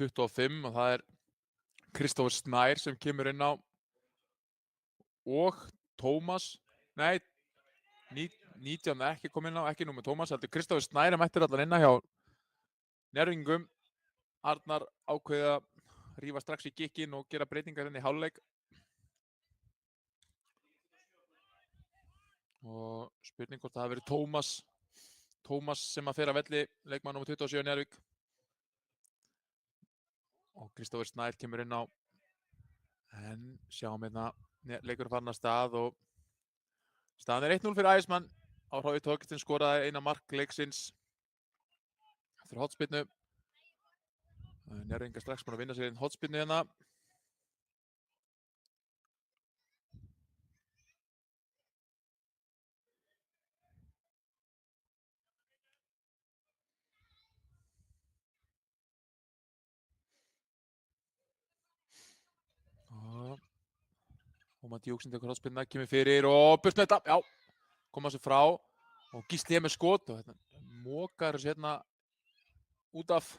Speaker 1: 25 og það er Kristófur Snær sem kemur inn á og Tómas, nei, 19 ekki kom inn á, ekki nú með Tómas, heldur Kristófur Snær mættir allan inn á hjá Njarðvíkingum. Arnar ákveði að rífa strax í gikkinn og gera breytingar inn í hálfleik. Og spurning hvort það hafi verið Tómas sem að fer að velli, leikmann nr. 27 Njarðvík. Og Kristófur Snær kemur inn á. En sjáum hérna, leikur farin að stað og staðan er 1-0 fyrir Ægismann. Hrói Þorkelsson skoraði eina mark leiksins eftir hornspyrnu. Njarðvíkingar strax búin að vinna sér inn hornspyrnu hérna. Og Matti Jóksson tekur hornspyrnuna, kemur fyrir og burt með þetta, já, koma sér frá og Gísli með skot og hérna mókar þessu hérna út af.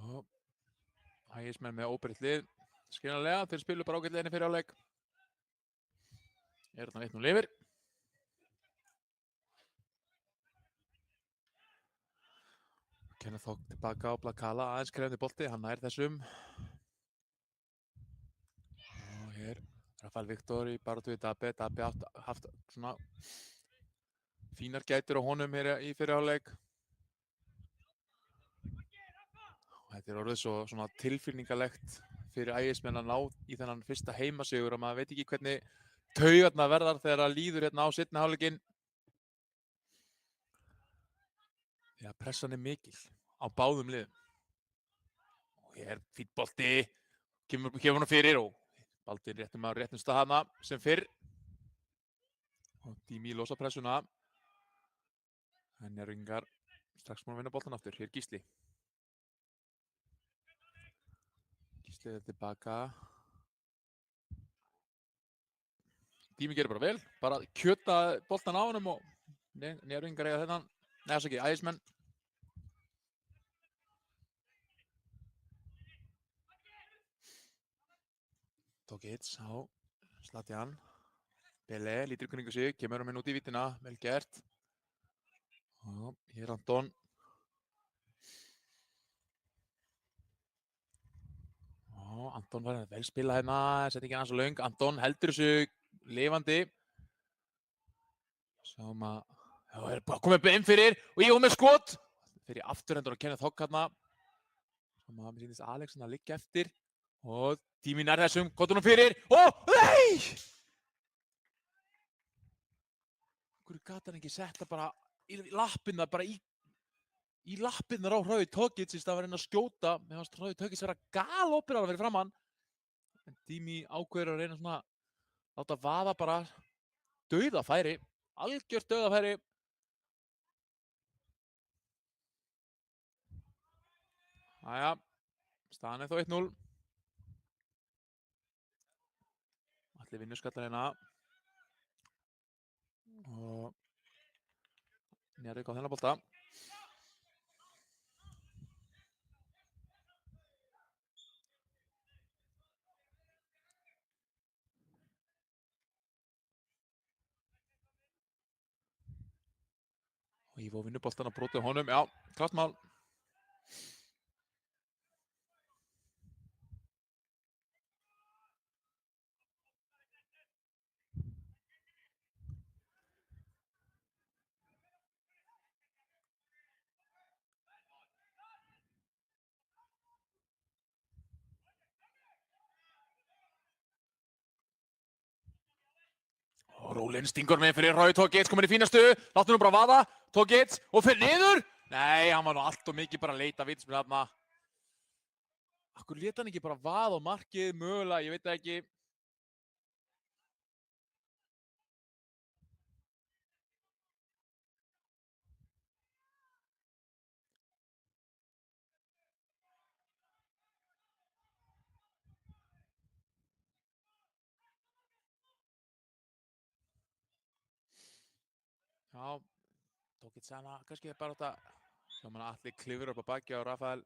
Speaker 1: Og Ægismenn með óbreytt lið, skiljanlega, þeir spilu bara ágætlega fyrir hálfleik. Er þarna 1-0 yfir. Kenneth Þók tilbaka á Blakala, aðeins krefandi bolti, hann nær þessum. Og hér Rafael Viktor í baráttu við Dabbe. Dabbe haft svona fínar gætur á honum hér í fyrir hálfleik. Þetta er orðið svo svona tilfinningalegt fyrir Ægismenn að ná í þennan fyrsta heimasigur og maður veit ekki hvernig taugarnar verðar þegar það líður hérna á seinni hálfleikinn. Því að pressan er mikil á báðum liðum. Og hér fínn bolti, kemur hann fyrir og Baldvin réttum á réttum stað hana sem fyrr. Og Dími losa pressuna. En Njarðvíkingar strax búin að vinna boltan aftur. Hér Gísli. Gísli er tilbaka. Dími gerir bara vel, bara kjöta boltan á honum og Njarðvíkingar eiga þennan. Nei, þess ekki, Ægismenn. Tókits á Zlatan. Bele lítur kringu sig, kemur hann út í vítina, vel gert. Og hér Anton. Og Anton var vel spilað hérna, sett ekki hann svo löng. Anton heldur þessu lifandi. Sjáum að það er bara komið inn fyrir og ég með skot. Fyrir afturhendur að Kenneth Þók hérna. Sjáum að mér sýnist Alex að liggja eftir. Og Dími nær þessum, kottur hún fyrir. Nei! Hverju gat hann ekki setta bara í lappirnar, bara í lappirnar á Hrói Þorkelsson í stað að vera að skjóta. Mér fannst Hrói Þorkelsson vera galopinn fyrir framann. En Dími ákveður að reyna svona láta vaða bara dauðafæri, algjört dauðafæri. Jæja, staðan er þó 1-0. Allir vinnur skallar hérna. Og Njarðvík á þennan bolta. Og Ívo vinnur boltan að brota honum, já, klart mál. Og Rólin stingur með fyrir Rói Tókits, komin í fína stöðu, láttu nú bara vaða, Tókits, og fyrir niður! Nei, hann var nú allt og mikið bara að leita vítaspyrnu þarna. Akkur lét hann ekki bara vaða á markið, mögulega, ég veit það ekki. Já, Tókits hana, kannski bara þetta, sjá manna allir klifur upp á baki á Rafael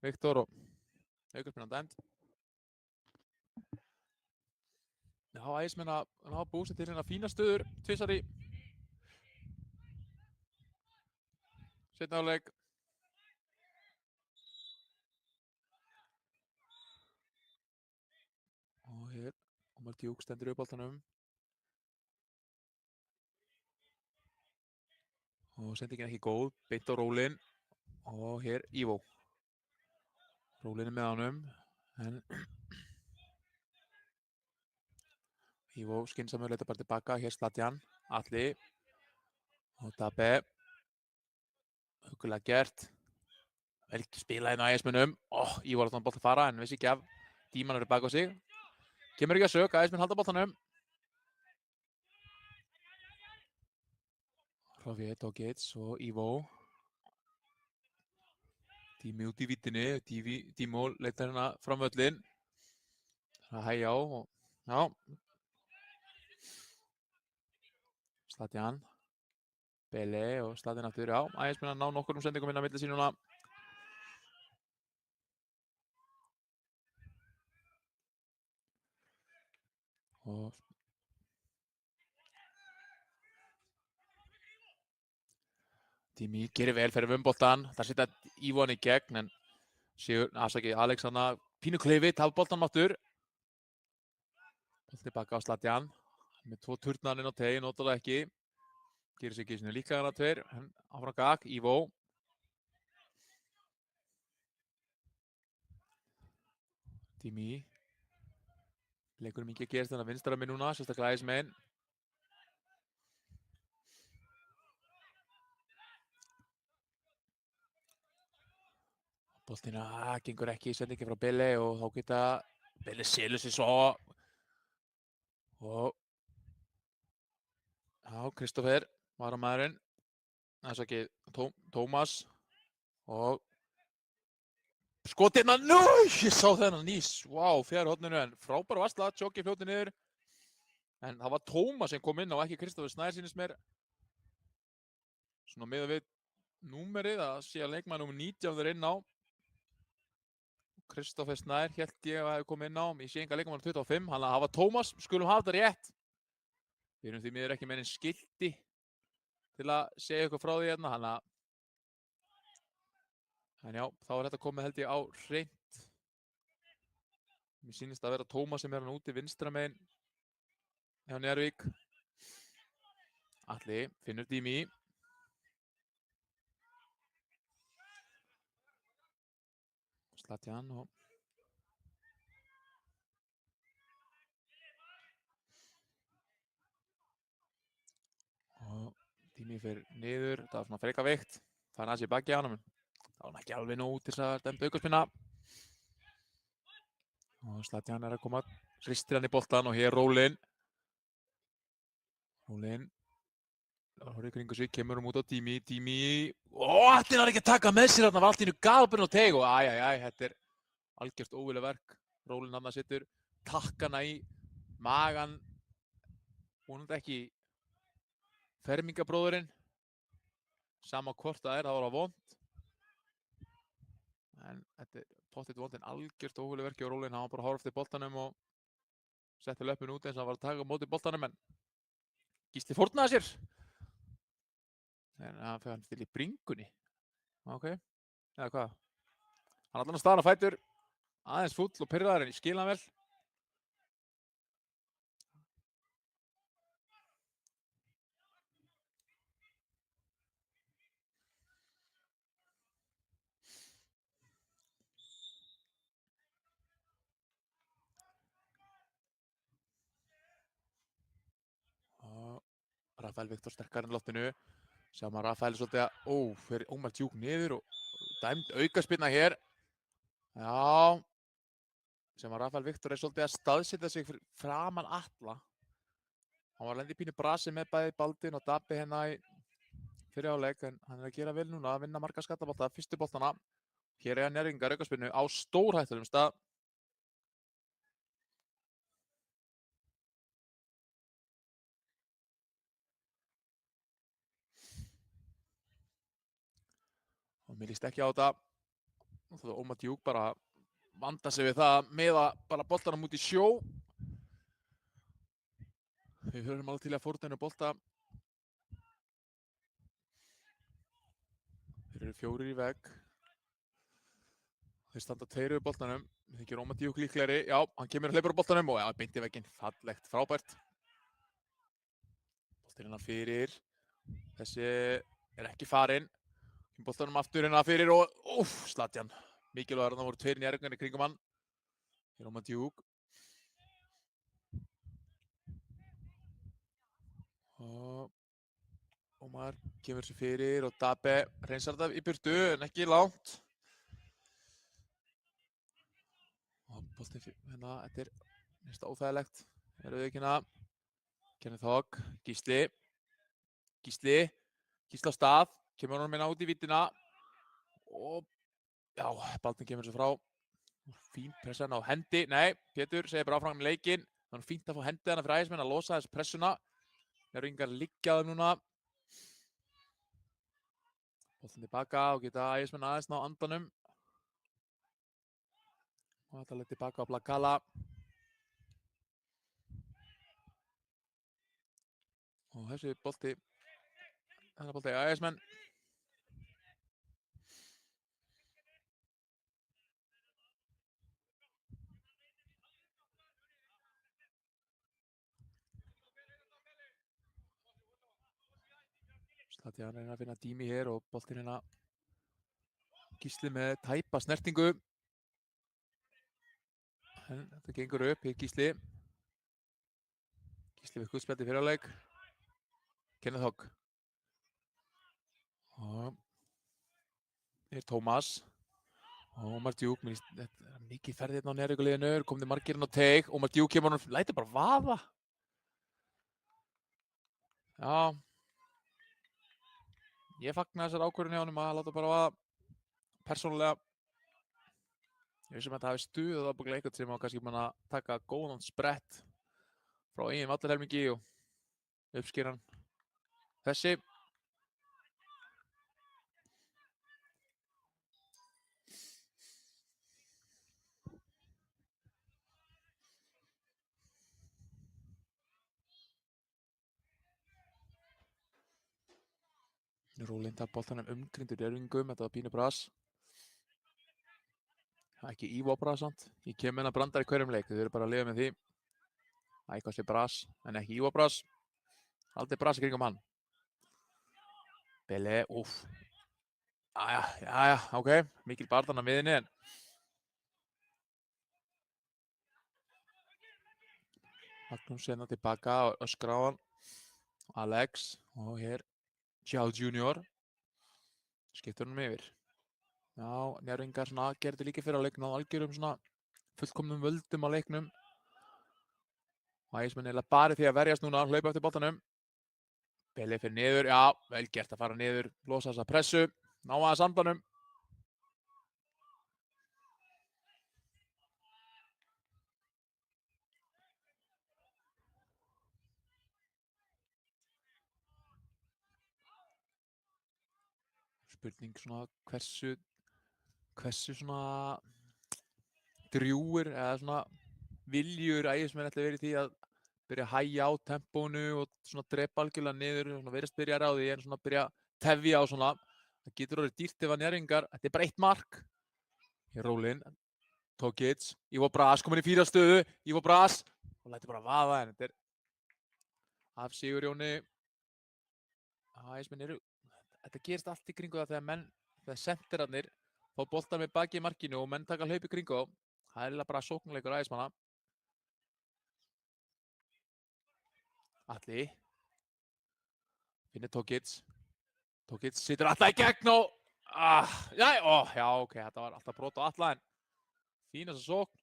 Speaker 1: Viktor og aukarspinnan dæmd. Já, ægismenn að hafa búið sér til hérna fína stöður, tvisar í seinni hálfleik. Og hér, Ómar Djúk stendur upp boltanum. Og sendingin ekki góð, beint á Rólin. Og hér Ivo. Rólin með honum, en Ivo skynsamur leita bara tilbaka, hér Zlatan, Atli og Dabbe. Huggulega gert. Vel spilað inn á ægismennum. Ivo láta hann bolta fara, en vissi ekki af tíman eru bak á sig. Kemur ekki að sök, ægismenn halda boltanum. Rafael Tókits og Ivo. Tími út í vítinni, Tímo leitar hérna fram völlin. Það hægja á og já. Zlatan. Bele og Zlatan aftur, já. Ægismenn að ná nokkur sendingum inn á milli sín núna. Og Tími gerir vel fyrir boltan. Það setja Ivo hann í gegn, en Alex hana pínu klifi, taf boltan máttur. Bolt tilbaka á Zlatan. Með 2 turnar inn á tegi, notar það ekki. Gerir sig ekki svona líklega hana 2. Áfram gag, Ivo. Tími. Leikur mikið að gerast þannig að vinstra með núna, sérstaklega ægismenn. Boltina gengur ekki, sendingi frá Bele og þá geta Bele selur sig svo. Og já, Kristoffer var á maðurinn. Það er svo ekki Tómas. Og skotið hérna, ég sá þennan nýs. Vá, fjær horninu, en frábær varsla, Tjóki fljóti niður. En það var Tómas sem kom inn á, ekki Kristoffer Snær sýnist mér. Svona miðað við númerið, að sé að leikmaður númer 19 er inn á. Kristoffer Snær hélt ég að það hefði komið inn á. Ég sé enga leikmaður 25, þannig að það var Tómas, skulum hafa þetta rétt. Við erum því miður ekki með einn skilti til að segja eitthvað frá því hérna, þannig að en já, þá er þetta komið held ég á hreint. Mér sýnist að vera Tómas sem er hann úti vinstra megin hjá Njarðvík. Atli finnur Tími. Zlatan og Tími fyrir niður, það var svona freka veikt. Það er aðeins í baki á hann, það var hann ekki alveg nóg til þess að dæmda aukaspinna. Og Zlatan er að koma, hristir hann í boltan og hér Rólin. Rólin, horfir í kringu sig, kemur út á Tími. Allir er ekki að taka með sér þarna, var allt í nú galopinn og teg og þetta er algjört óvilja verk. Rólin hann að sittur takkana í magan, vonandi ekki fermingabróðurinn. Sama hvort það er, það var á vond. En þetta er pottitt vond en algjört óvilja verki á Rólin, hann var bara að horfa eftir boltanum og setti löppin út eins og hann var að taka á móti boltanum, en Gísli fórnaði sér. En hann fyrir hann til í bringunni. Ok, eða hvað? Hann allan að staðan á fætur, aðeins fúll og pirraður, en ég skil hann vel. Rafael Viktor sterkar en loftinu. Sjáum að Rafael svolítið að, fyrir Ómar Djúk niður og dæmd aukaspyrna hér. Já. Sem að Rafael Viktor svolítið að staðsetja sig framan Atla. Hann var lendi pínu brasi með bæði Baldvin og Dabbi hérna í fyrir áleik, en hann að gera vel núna að vinna marga skallabolta, fyrstu boltana. Hér Njörvíkingar aukaspyrnu á stórhættulegum stað. Og mér líst ekki á þetta. Og það Ómar Djúk bara vanda sig við það með að bara boltanum út í sjó. Við höfum alveg til að fórninu bolta. Þeir eru 4 í vegg. Þeir standa 2 við boltanum. Við þykir Ómar Djúk líklegri. Já, hann kemur og hleypur á boltanum og beint í vegginn. Fallegt, frábært. Boltinn hérna fyrir. Þessi er ekki farinn. Boltanum aftur hérna fyrir og Zlatan. Mikilvægur, það voru 2 Njörvíkingar í kringum hann. Hér Ómar Djúk. Og Ómar kemur sér fyrir og Dabbi reynsar þetta í burtu en ekki langt. Og boltinn hérna, þetta er næsta óþægilegt. Erum við ekki hérna. Kenneth Hogg, Gísli á stað, kemur honum hérna út í vítina. Og já, Baldvin kemur sér frá. Fín pressa hann á hendi, nei, Pétur segir bara áfram með leikinn. Það er fínt að fá hendið hana fyrir Ægismenn að losa þessu pressuna. Njörvíkingar liggja það núna. Boltinn tilbaka og geta Ægismenn aðeins ná andanum. Og þetta leitt tilbaka á Blakala. Og þessi bolti, þennan bolti Ægismenn. Zlatan reyna að finna Dými hér og boltinn hérna Gísli með tæpa snertingu. En þetta gengur upp, hér Gísli. Gísli við guðspjaldi fyrir áleik. Kenneth Hogg. Og hér Tómas. Og Ómar Djúk, þetta er mikið ferð hérna á Njörvíkurliðinu, komið margir inn á teig. Ómar Djúk kemur hann, lætur bara vaða. Já. Ég fagna þessar ákvörðun hjá honum að láta bara vaða. Persónulega. Ég veist að þetta hafi stuðað á búinlega eitthvað sem á kannski mann að taka góðan sprett frá eigin vallarhelmingi og uppskýra hann. Þessi. Rólinn tap boltanum umkringdur Njörvíkingum, þetta var pínu bras. Ekki Ívo bras samt. Ég kem inn að brandar í hverjum leik, þau eru bara að lifa með því. Eitthvað sé bras, en ekki Ívo bras. Aldrei bras í kringum hann. Bele, Jæja, ok. Mikil barðan að miðinni en. Magnús hérna tilbaka og öskra á hann. Alex og hér Gjál Junior. Skiptur hann yfir. Já, Njörvíkingar svona gerði líka fyrir á leiknum og algjörum svona fullkomnum völdum á leiknum. Og Ægismenn eiginlega bara því að verjast núna, hlaupa eftir boltanum. Bele fyrir niður, já, vel gert að fara niður, losa þessa pressu, ná aðeins andanum. Spurning svona hversu svona drjúgur eða svona viljur Ægismenn ætla verið í því að byrja að hægja á tempónu og svona drepa algjörlega niður, svona verðast byrja að ráði en svona byrja að tefja á svona. Það getur orðið dýrt ef að Njörvíkingar, þetta er bara 1 mark. Hér Rólinn, Tokic, Ívo Bras komin í 4 stöðu, Ívo Bras og lætur bara vaða en þetta er af Sigurjóni. Ægismenn þetta gerist allt í kringu það þegar senterarnir fá boltan með baki í markinu og menn taka hlaup í kringu á. Það er eiginlega bara sóknarleikur Ægismanna. Atli. Finnir Tókits. Tókits situr alltaf í gegn og... já, ok, þetta var alltaf brot á alla en fín þessa sókn.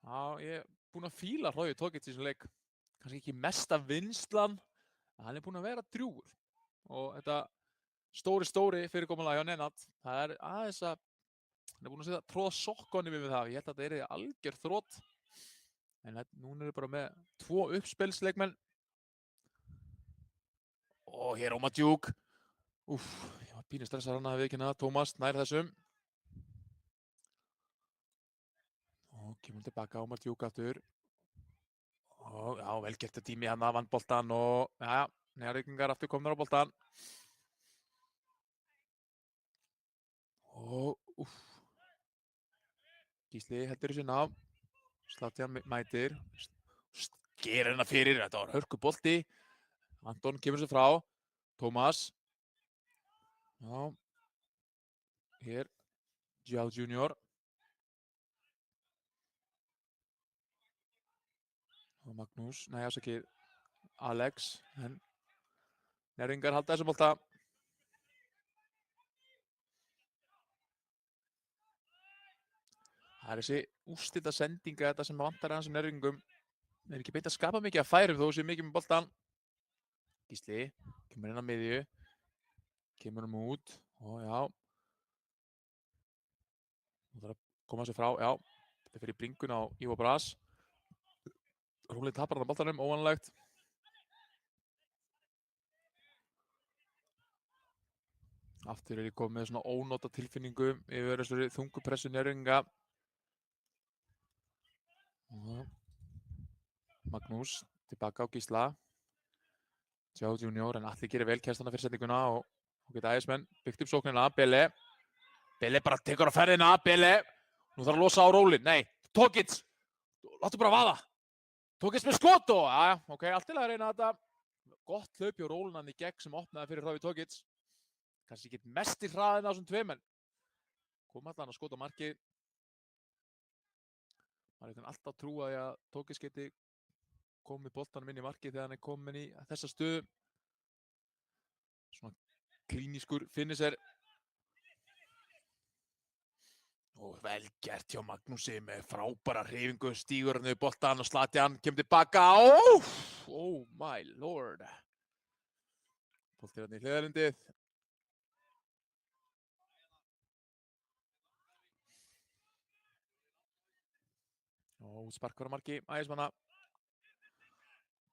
Speaker 1: Já, ég er búinn að fíla Hrói Tókits í þessum leik. Kannski ekki mesta vinnslan, en hann er búinn að vera drjúgur. Og þetta stóri fyrirkomulag hjá Nenad, það er aðeins að hann er búinn að tróða sokkunum við það. Ég held að þetta er algjör þrótt. En núna eru bara með 2 uppspilsleikmenn. Og hér Ómar Djúk. Úff, ég var pínu stressar hann að viðurkenna það. Tómas nær þessum. Og kemur tilbaka Ómar Djúk aftur. Og já, vel gert að tími hann að vann boltan og já, Njarðvíkingar aftur komnir á boltan. Og úff. Gísli heldur þessu ná. Sláttið hann mætir. Gerir hennar fyrir, þetta var hörku bolti. Anton kemur sér frá. Tómas. Já. Hér. Gjál Junior. Og Magnús, nei afsakið Alex. En Njarðvíkingar halda þessum bolta. Það er þessi úrslitasendinga þetta sem vantar aðeins Njarðvíkingum. Þeir eru ekki beint að skapa mikið að færum þó sé mikið með boltan. Gísli, kemur inn á miðju. Kemur hann út. Og já. Nú þarf að koma sér frá, já. Þetta fyrir bringun á Ívo Bras. Rúli tapar hann á boltanum, óvanlegt. Aftur er ég komið með svona ónóta tilfinningu yfir þessari þungupressu Njarðvíkinga. Magnús tilbaka á Gísla. Gjál Junior, en Atli gerir vel kæstana fyrir sendinguna og geta ægismenn byggt upp sóknina. Bele bara tekur á ferðina. Bele, nú þarf að losa á rólinn. Nei, Tókits, láttu bara vaða. Tókits með skot og, já, ok, allt til að reyna þetta. Gott hlaup hjá rólinn hann í gegn sem opnaði fyrir Hrói Tókits. Kannski ekki mest í hraðina á þessum tveim, en kom allan að skota markið. Maður er alltaf að trúa því að Tókits geti komið boltanum inn í markið þegar hann er komin í þessa stöðu. Svona klínískur finisher. Og vel gert hjá Magnúsi með frábæra hreyfingu, stígur hann við boltan og Zlatan kemur tilbaka. Oh my lord. Boltið hann í hliðarlundið. Og sparkar á marki ægismanna.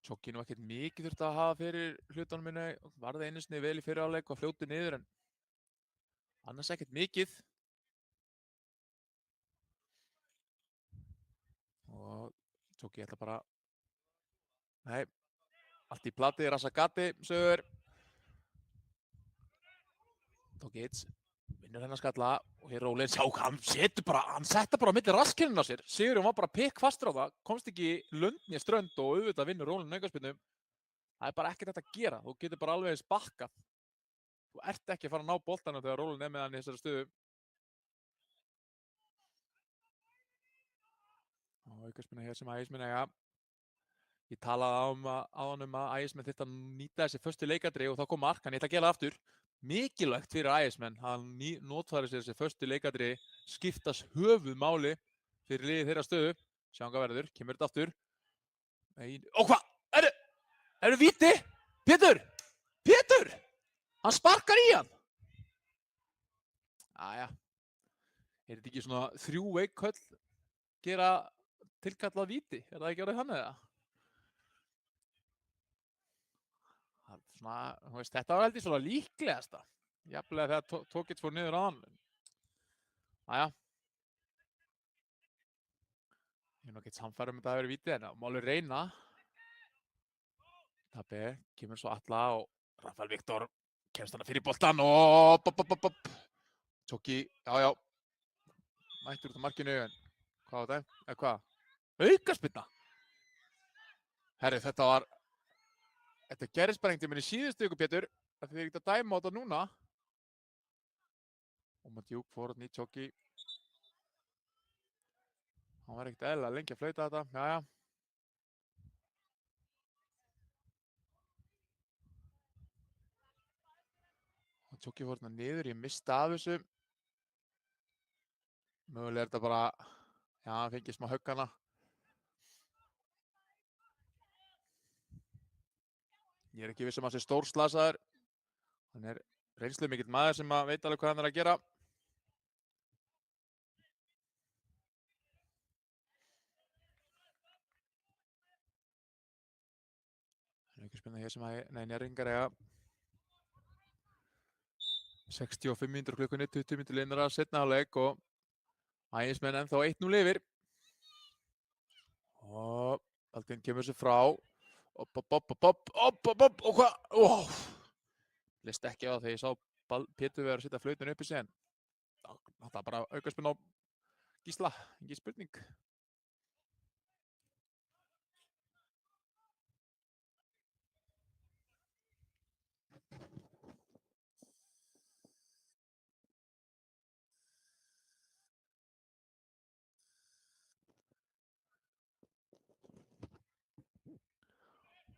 Speaker 1: Tjokki nú ekkert mikið þurfti að hafa fyrir hlutunum minni. Varði einu sinni vel í fyrri hálfleik og fljótið niður, en annars ekkert mikið. Og Tjokki ætla bara... Nei, allt í plati, Rasagati, sögur. Tókits vinnur hennar skalla og hér rólinn. Sjá, hann setta bara á milli raskinnina á sér. Sigurjón var bara pikk fastur á það. Komst ekki lund né strönd og auðvitað vinnur rólinn aukaspyrnu. Það er bara ekkert þetta að gera. Þú getur bara alveg eins bakkað. Þú ert ekki að fara að ná boltanum þegar rólinn er með hann í þessari stöðu. Og aukaspyrna hér sem ægismenn eiga. Ég talaði á hann að ægismenn þyrfti að nýta þessi föstu leikadri og þá kom mark, en ég ætla að gera það aftur. Mikilvægt fyrir ægismenn, hann notfæri sér þessi föstu leikadri, skiptast höfuð máli fyrir liðið þeirra stöðu. Sjáum hvað verður, kemur þetta aftur. Og hvað? Eru víti? Pétur! Hann sparkar í hann! Æja. Er þetta ekki svona 3 veikköll gera tilkallað víti? Er það ekki orðið þannig eða? Svona, veist, þetta var heldur svona líklegasta. Jafnlega þegar Tókits fór niður á hann. Æja. Ég er nokkið samfærum með þetta að vera víti, en það má alveg reyna. Tappi, kemur svo Atla og Rafael Viktor kemst hana fyrir boltan og Tjokki, já. Mættur út á markinu, en hvað var þetta? Eða hvað? Aukaspyrna! Herri, þetta gerist bara einhvern veginn í síðustu viku, Pétur. Það þið ekkert að dæma á þetta núna. Ómar Djúk fór hann í Tjokki. Hann var ekkert eðlilega lengi að flauta þetta. Jæja. Tjóki fór hérna niður, ég mista af þessu. Mögulega þetta bara, já, hann fengið smá höggana. Ég ekki viss hann sé stórslasaður. Hann reynslu mikill maður sem veit alveg hvað hann að gera. Það ekki spennað hér sem Njörringar eiga. 65 mínútur klukkunni, 20 mínútur liðnar að setna á leik og Ægismenn ennþá 1-0 yfir. Og Baldvin kemur sér frá. Og hvað? List ekki á þegar ég sá Pétur vera að setja flautinu upp í sig en það er bara aukaspinn á Gísla, engin spurning.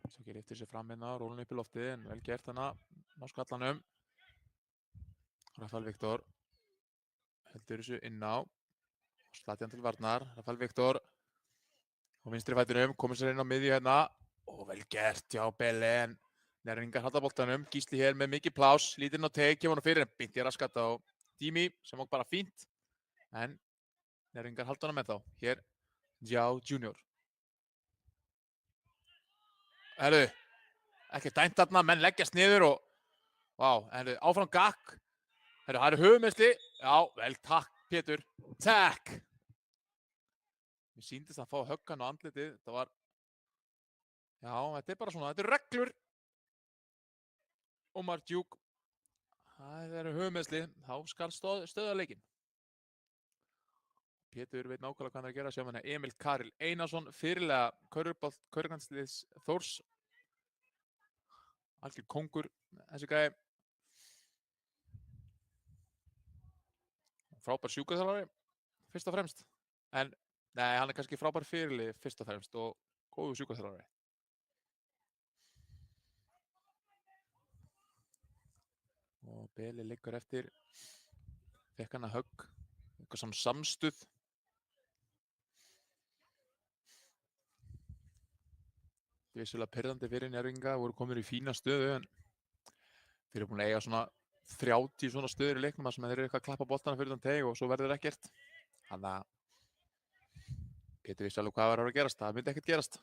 Speaker 1: Svo gerir eftir sér fram hérna, rólun upp í loftið en vel gert hana á skallanum. Rafael Viktor heldur þessu inn á. Slati hann til varnar, Rafael Viktor og vinstri fætinum, komið sér inn á miðju hérna og vel gert hjá Belle en Njörringar halda boltanum, Gísli hér með mikið plás, lítinn á teik, kemur hann fyrir en bytti raskat á Dimi sem var bara fínt en Njörringar halda hann með þá, hér Giao Junior. Herru, ekki dæmt þarna, menn leggjast niður og vá, herru, áfram gakk. Herru, það eru höfuðmeiðsli, já, vel takk Pétur, takk. Mér sýndist að fá höggan á andlitið, þetta var, já, þetta er bara svona, þetta eru reglur. Omar Djúk, það eru höfuðmeiðsli, þá skal stöða leikinn. Pétur veit nákvæmlega hvað hann er að gera, sjáum hérna Emil Karil Einarsson, fyrirlega Körfuboltalandsliðs Þórs. Algjör kóngur, þessi gæi. Frábær sjúkraþjálfari, fyrst og fremst. En, nei, hann er kannski frábær fyrirlið fyrst og fremst og góður sjúkraþjálfari. Og Beli liggur eftir, fekk hann að högg, eitthvað saman samstuð. Það er vissulega pirrandi fyrir Njörvinga, voru komin í fína stöðu en þeir eru búin að eiga svona 30 svona stöður í leiknum sem þeir eru eitthvað að klappa boltana fyrir þann teg og svo verður ekkert. Þannig að Pétur vissi alveg hvað var að gerast, það myndi ekkert gerast.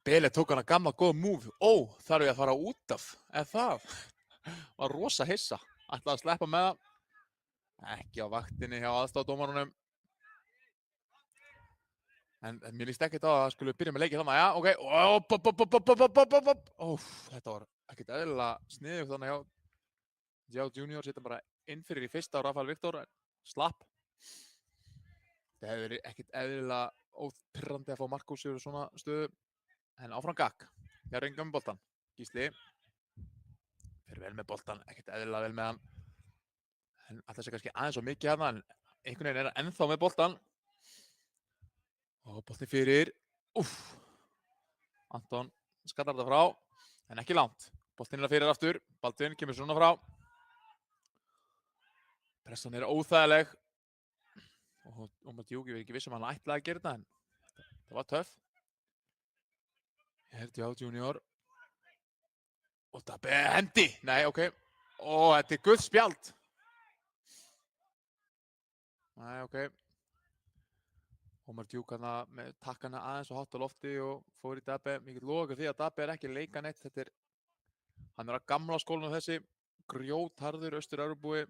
Speaker 1: Beli tók hann að gamla góða múf. Ó, þarf ég að fara út af, það var rosa hissa. Ætlaði að sleppa með það. Ekki á vaktinni hjá aðstoðardómarunum. En mér líst ekkert á að það skulle byrja með leikið þannig. Já, ok. Þetta var ekkert eðlilega sniðugt þannig hjá Giao Junior. Setta bara inn fyrir í fyrsta á Rafael Viktor. Slapp. Það hefur verið ekkert eðlilega ópirrandi að fá Markus yfir svona stöðu. En áfram gakk. Njörringar með boltan. Gísli. Fyrir vel með boltan. Ekkert eðlilega vel með hann. En alltaf sé kannski aðeins svo mikið hérna. En einhvern veginn er hann ennþá með boltan. Og boltin fyrir. Anton skattar þetta frá. En ekki langt. Boltin er að fyrir aftur. Baldvin kemur svona frá. Pressan er óþægileg. Og Omar Djúk, ég veit ekki viss hann ætlaði að gera þetta. En það var töff. Hér Giao Junior. Og það er hendi. Nei, ok. Þetta er guðspjald. Nei, ok. Omar Djúk takk hana aðeins og hátt á lofti og fór í Dabbe. Mikið loka því að Dabbe er ekki leika neitt. Hann er að gamla skólanum þessi. Grjótharður Austur-Evrópubúi.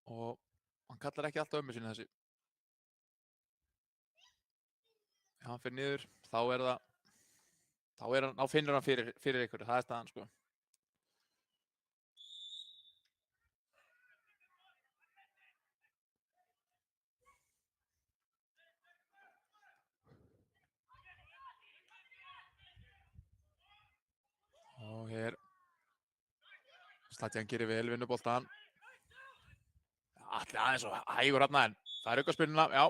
Speaker 1: Og hann kallar ekki alltaf ömmu sinni þessi. Ef hann fyrir niður, þá finnur hann fyrir ykkur, það er staðan sko. Og hér, Slatjan gerir vel vinnuboltan. Allir aðeins og hægur hérna en það er aukaspyrnuna, já.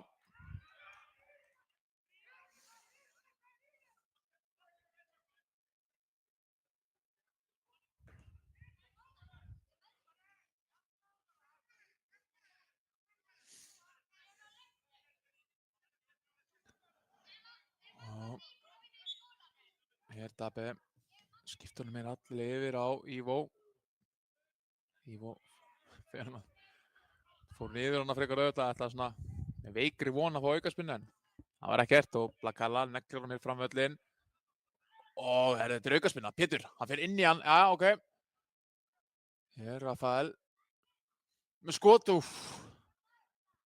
Speaker 1: Hér Dabbe skiptur hann meira allir yfir á Ivo. Ivo fór niður hann að frekar auðvitað. Þetta svona með veikri von að fá aukaspinnu en það var ekkert og Blakala neglir hann hér fram völlin. Og þetta er aukaspinna. Pétur, hann fer inn í hann. Já, ok. Hér Rafael með skot.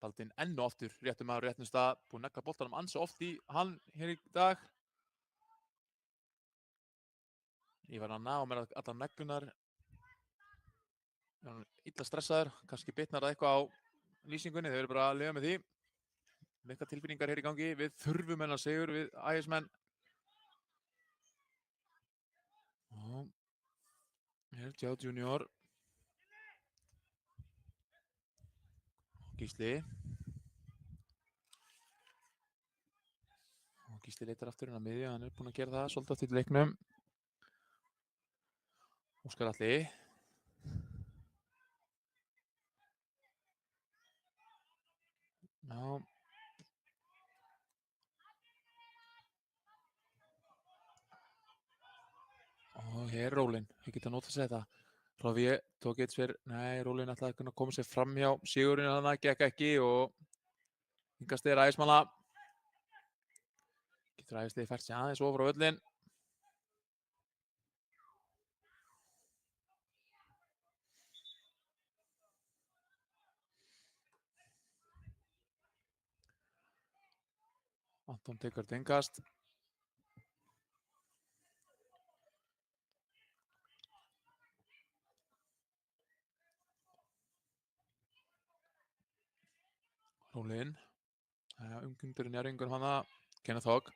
Speaker 1: Baldvin enn og aftur réttum maður réttum stað. Búinn að negla boltanum ansi oft í hann hér í dag. Ívar að ná með allar neglunar. Illa stressaður, kannski bitnar það eitthvað á lýsingunni, þau eru bara að lifa með því. Mikla tilfinningar hér í gangi, við þurfum hennar sigur við Ægismenn. Og hér Tjá Junior. Gísli. Og Gísli leitar aftur inn á miðju, hann er búinn að gera það svolítið aftur í leiknum. Óskar Atli. Já. Og hér Rólin, ég geta notað sér þetta. Rovie tók eitt sver, nei, Rólin ætlaði að koma sér fram hjá sigurinn en það gekk ekki og hingast er Ægismanna. Getur Ægisliði fært sig aðeins ofur á völlinn. Anton tekur þetta innkast. Rólin. Umkundurinn Jæringur hana. Kenneth Hogg.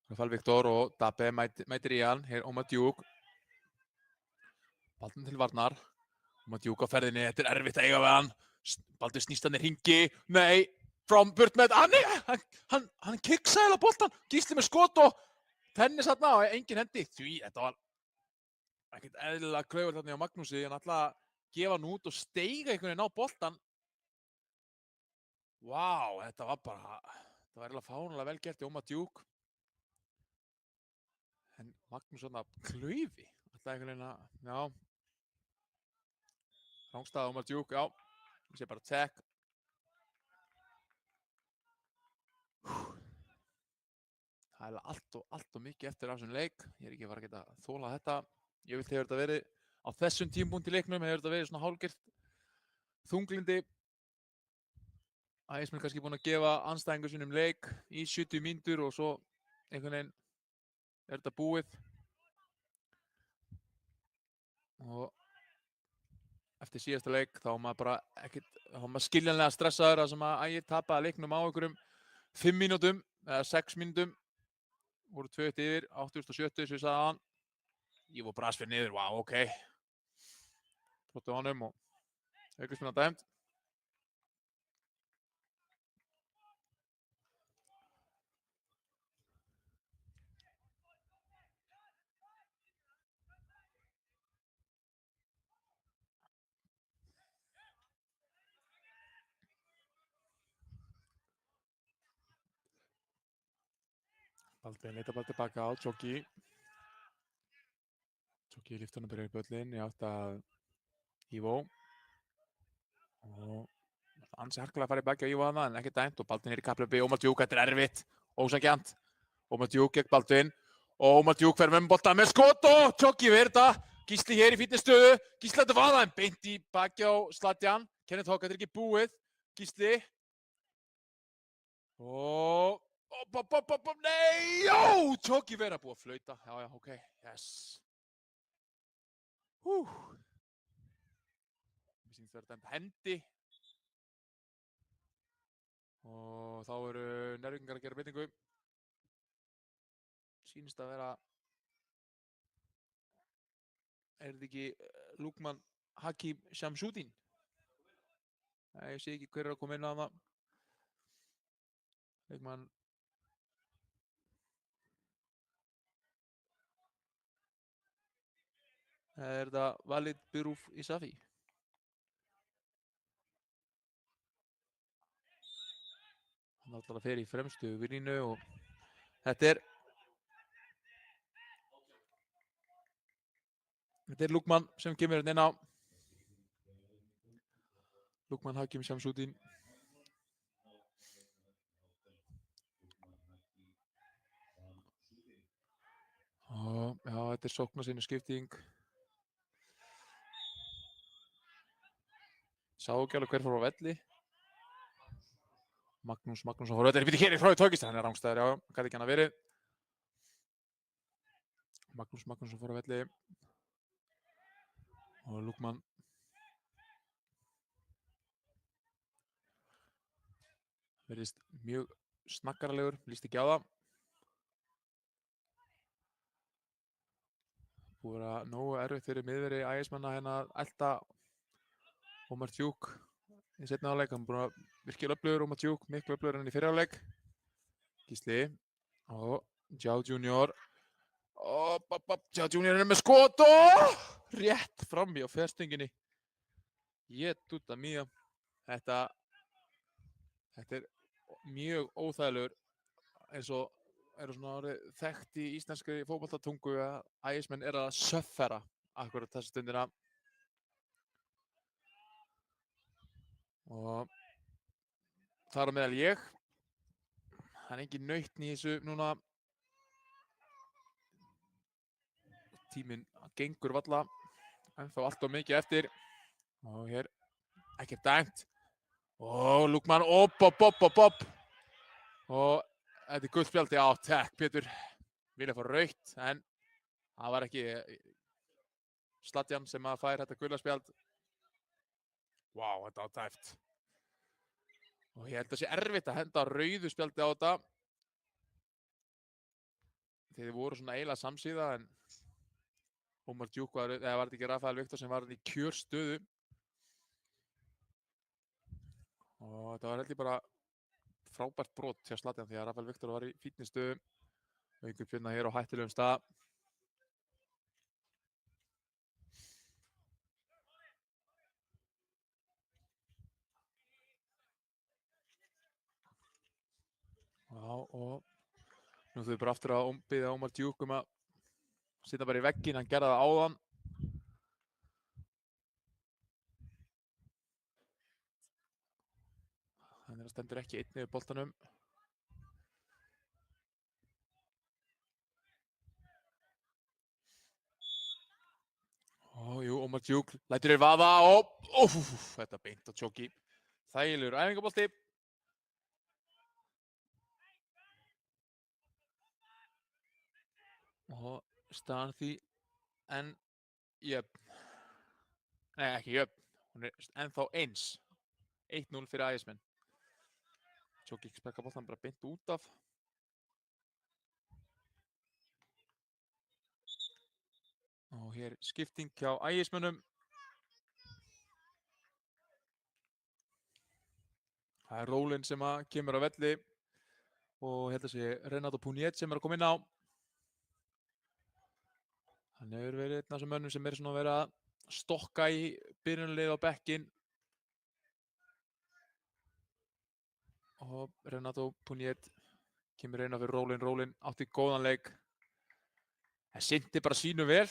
Speaker 1: Rafael Viktor og Dabbe mætir í hann. Hér Ómar Djúk. Baldvin til varnar. Ómar Djúk á ferðinni. Þetta er erfitt að eiga við hann. Baldvin snýst hann í hringi. Nei. From burt með hann kiksaði á boltan. Gísli með skot og tennis þarna og engin hendi. Því þetta var ekkert eðlilega klaufur þarna hjá Magnúsi. Hann ætlaði að gefa hann út og steiga einhvern veginn á boltan. Vá, þetta var eiginlega fáránlega vel gert í Ómar Djúk. En Magnús svona klaufi. Ætlaði einhvern veginn að, já. Rangstæða Ómar Djúk, já. Ég sé bara tech. Það er allt og mikið eftir af þessum leik. Ég er ekki að fara að geta þolað þetta. Ég vil hefur þetta verið á þessum tímapunkti í leiknum, hefur þetta verið svona hálfgert þunglindi. Ægismenn kannski búin að gefa andstæðingur sínum leik í 70 mínútur og svo einhvern veginn er þetta búið. Og eftir síðasta leik þá var maður bara ekkert, þá var maður skiljanlega stressaður að sem að Ægir tapaði leiknum á einhverjum 5 mínútum eða 6 mínútum. Voru 2-1 yfir, 87 sem ég sagði hann. Ivo Bras fyrir niður, wow, ok. Tróttu á honum og aukaspinna dæmd. Baldvin leitar bara tilbaka á Tjokki. Tjokki lyftur hann byrjar í böllin í átt að Ivo. Og ansi harkalega að fara í baki á Ivo hana en ekki dæmt og Baldvin er í kapphlaupi. Ómar Djúk, þetta er erfitt. Ósanngjarnt. Ómar Djúk gegn Baldvin. Og Ómar Djúk fer með bolta með skot og Tjokki verður þetta. Gísli hér í fínni stöðu. Gísli þetta var það en beint í baki á Slatjan. Kenneth Hogg, þetta er ekki búið. Gísli. Og nei, já, Tjokki verður að búa að flauta. Já, ok, yes. Mér sýnist verið dæmt hendi. Og þá eru Njarðvíkingar að gera breytingu. Sýnist að vera, er þetta ekki Lukman Hakim Shamsuddin? Nei, ég sé ekki hver er að koma inn á það. Leikmann. Er þetta Walid Biruf Isafi? Hann ætlar að fer í fremstu vinnínu og þetta er Þetta Lukman sem kemur inn á. Lukman Hakim Shamsuddin. Og já, þetta sóknarsinu skipting. Sá ekki alveg hver fór á velli. Magnús Magnússon fór á velli. Býtti hér í frá í tókist. Hann rángstæður, já. Gæti ekki hann að verið. Magnús Magnússon fór á velli. Og Lukman. Verðist mjög snakkaralegur. Líst ekki á það. Búið að nógu erfitt fyrir miðveri ægismanna hérna að elta Omar Djúk í seinni hálfleik. Hann búið að virkilega öflugur Omar Djúk, miklu öflugur enn í fyrri hálfleik. Gísli og João Junior. João Junior er með skot og rétt frammi á festinginni. Út að mía. Þetta er mjög óþægilegur eins og eru svona orðið þekkt í íslenskri fótboltatungu að ægismenn er að söffera akkurat þessa stundina. Og þar á meðal ég. Það er engin nautn í þessu núna. Tíminn gengur varla. En þá allt of mikið eftir. Og hér ekkert dæmt. Og Lukman, Og þetta er gult spjaldi á tekk, Pétur. Vilja fá rautt, en það var ekki Slatjan sem að fær þetta gula spjald. Vá, þetta var tæft. Og ég held að það sé erfitt að henda rauðu spjaldi á þetta. Þeir voru svona eiginlega samsíða, en Omar Djúk var þetta ekki Rafael Viktor sem var í kjörstöðu. Og þetta var held ég bara frábært brot hjá Slatjan því að Rafael Viktor var í fínni stöðu. Einhver pjönda hér á hættulegum stað. Já, og nú þau bara aftur að biðja Omar Djúk að sitja bara í vegginn, hann gerði það áðan. Þannig að stendur ekki einn yfir boltanum. Jú, Omar Djúk lætur þér vaða og þetta beint á tjóki. Þægilegur æfingabolti. Og staðan því en jöfn. Nei, ekki jöfn. Hún er ennþá eins. 1-0 fyrir ægismenn. Tjóki spekka boltan bara beint út af. Og hér skipting hjá ægismönnum. Það er Rólin sem kemur á velli. Og hérna sé Renato Puniet sem er að koma inn á. Hann hefur verið einn af þessum mönnum sem er svona verið að stokka í byrjunarlið á bekkinn. Og Renato Puniet kemur inn á fyrir Rólin. Rólin átti góðan leik. Það synti bara sínu vel.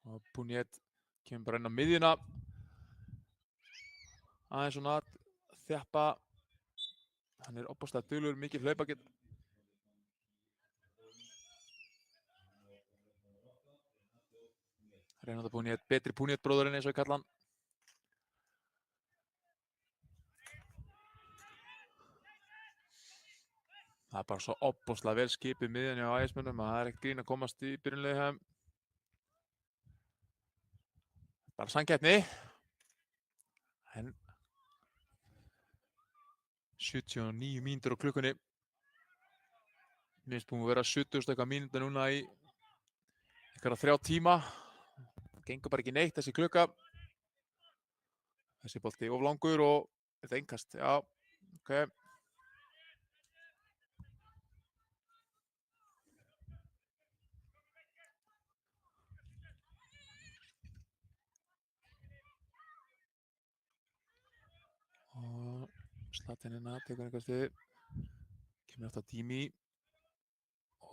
Speaker 1: Og Puniet kemur bara inn á miðjuna. Aðeins svona að þjappa. Hann er opaslega duglegur, mikið hlaupagett. Renato Puniet, betri Puniet bróðurinn eins og ég kalla hann. Það er bara svo opaslega vel skipið miðjunni á ægismönnum að það er ekkert grín að komast í byrjunarliðið hjá þeim. Bara sanngjarni. En 79 mínútur á klukkunni. Mér finnst búin að vera 70 eitthvað mínútur núna í einhverja 3 tíma. Það gengur bara ekki neitt þessi klukka. Þessi bolti of langur og þetta innkast. Já, ok. Og Slatjan hérna, tekur einhver stuð. Kemur átt á Dími.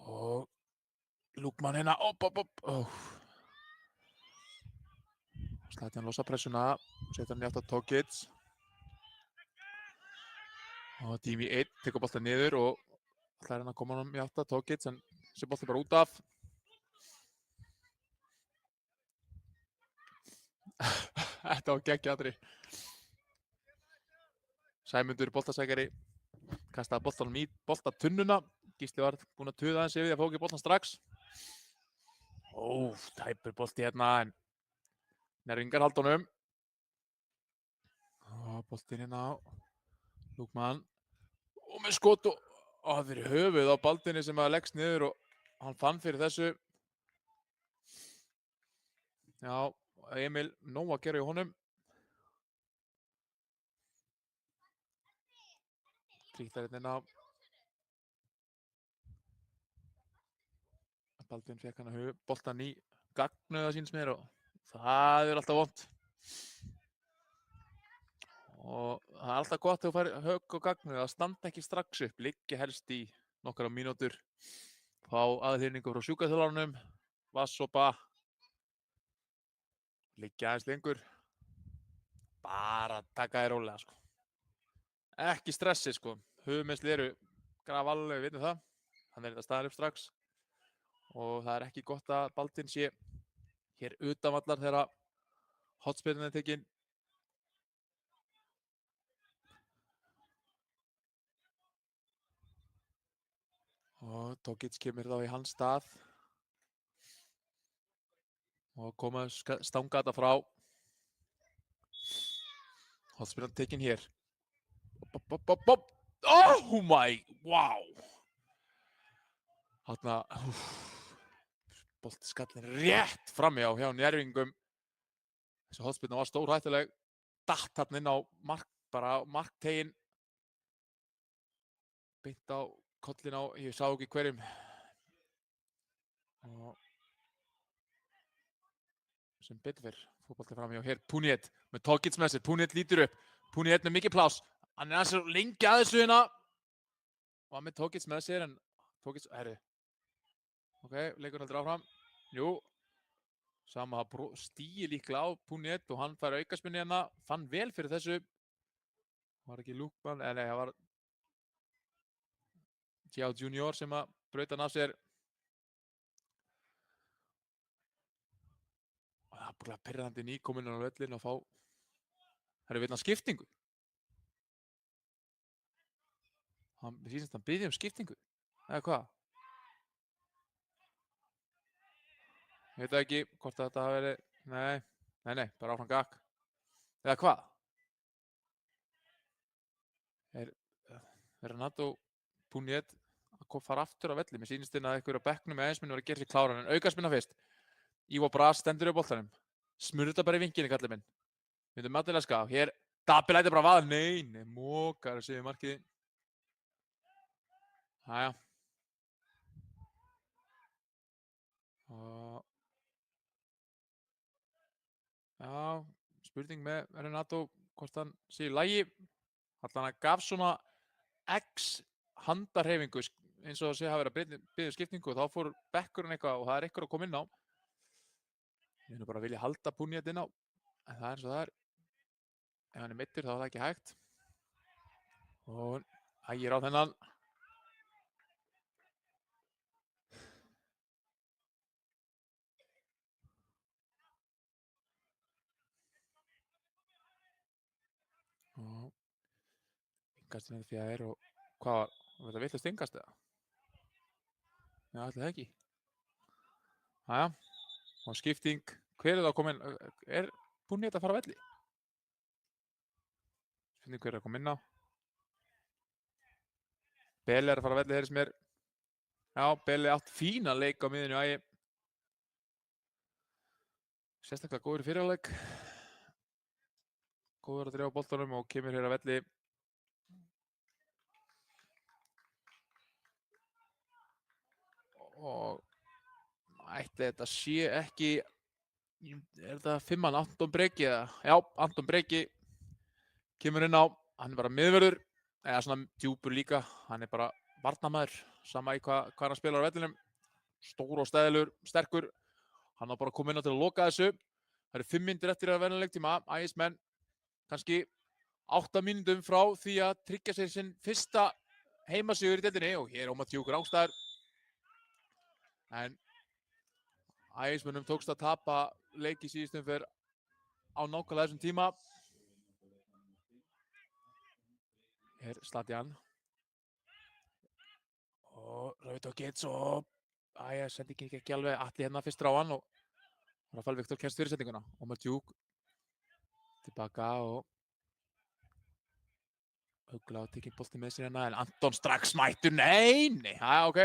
Speaker 1: Og Lúkmann hérna, Slætti hann losa pressuna, setja hann í átt á Tokic. Og Tími 1 tekur boltan niður og ætlar hann að koma hann í átt á Tokic, en þessi bolti bara út af. Þetta var geggjadri. Sæmundur boltasækjari kastaði boltanum í boltatunnuna. Gísli var búinn að tuða hans yfir því að fá ekki boltan strax. Tæpur bolti hérna, en Njarðvíkingar halda honum. Boltinn hérna á Lúkmann. Og með skot og fyrir höfuð á Baldvini sem að leggst niður og hann fann fyrir þessu. Já, Emil nóg að gera í honum. Tríklar hérna á. Baldvin fekk hann að boltan í gagnuða síns mér og það er alltaf vont. Og það er alltaf gott að þú fær högg og gagnuð að standa ekki strax upp, liggja helst í nokkra mínútur, fá aðhlýningu frá sjúkraþjálfaranum, vatnssopa, liggja aðeins lengur, bara taka þér rólega sko. Ekki stressi sko, höfuðmeiðsli eru grafalvarleg, við vitum það, hann er þetta staðar upp strax og það er ekki gott að Baldvin sé hér utanvallar þegar hotspyrnan er tekin. Og Tokic kemur þá í hans stað og koma stanga þetta frá. Hotspyrnan tekin hér. Oh my, wow! Þarna, boltskallin rétt framhjá hjá Njarðvíkingum. Þessi hotspyrna var stórhættuleg. Datt þarna inn á marktegin. Beint á kollin á, ég sá ekki hverjum. Og sem betur fyrr, fótbolti framhjá hér. Puniet með Tokic með sér. Puniet lítur upp. Puniet með mikið pláss. Hann er aðeins lengi að þessu hérna. Og hann með Tokic með sér, en Tokic, ok, leikur heldur áfram. Jú, sama stíi líklega á Puniet og hann fær aukaspyrnu hérna. Fann vel fyrir þessu. Var ekki Lúkmann, nei, það var Gjá Junior sem að braut hann af sér. Og það er bara pirrandi nýkominn á völlin að fá. Það er veitna skiptingu. Mér sýnist hann biðja skiptingu. Eða hvað? Ég veit ekki hvort þetta hafi verið. Nei, bara áfram gakk. Eða hvað? Er Renato Puniet að fara aftur á velli? Mér sýnist að einhver á bekknum með aðeins minn var að gera sér kláran, en aukaspyrna fyrst. Ivo Bras stendur upp boltanum. Smurður þetta bara í vinkinni, kallið minn. Við myndum Matileska. Hér, Dabbi lætur bara vaða. Nei, mókar að séu markið. Jæja. Já, spurning með Renato hvort hann sé í lagi. Allan að gaf svona X handarhefingu eins og það sé hafa verið að biðja skiptingu og þá fór bekkurinn eitthvað og það er eitthvað að koma inn á. Ég finnur bara að vilja halda Puniet inn á, en það er eins og það er. Ef hann er meiddur þá er það ekki hægt. Og hægir á þennan. Og Ingastinn er fjær og hvað var þetta vitlaust Ingast eða? Já, ætli það ekki. Jæja, og skipting. Hver er það að koma inn? Er Puniet að fara á velli? Spurning hver er að koma inn á. Beli er að fara á velli, heyrðist mér. Já, Beli átt fína leik á miðjunni Ægi. Sérstaklega góður í fyrirháleik. Góður að dreifa boltanum og kemur hér á velli. Og ætli þetta sé ekki, er þetta 5-man, Anton Breki eða? Já, Anton Breki kemur inn á, hann er bara miðvörður, eða svona djúpur líka, hann er bara varnarmaður, sama í hvað hann spilar á vellinum. stór og stæðilegur, sterkur. Hann var bara að koma inn á til að loka þessu. Það eru 5 mínútur eftir að verða leiktíma. Ægismenn kannski 8 mínútum frá því að tryggja sér sinn fyrsta heimasigur í deildinni og hér Ómar Djúk rángstæður. En Ægismönnum tókst að tapa leik í síðustum fyrir á nákvæmlega þessum tíma. Hér Sladjan. Og Rauð og Gits og sendingin ekki alveg Atli hérna fyrstur á hann og Rafal Viktor kemst fyrir sendinguna. Ómar Djúk tilbaka og Ugla á tekinn bolti með sér hérna en Anton strax mættur. Nei, ok.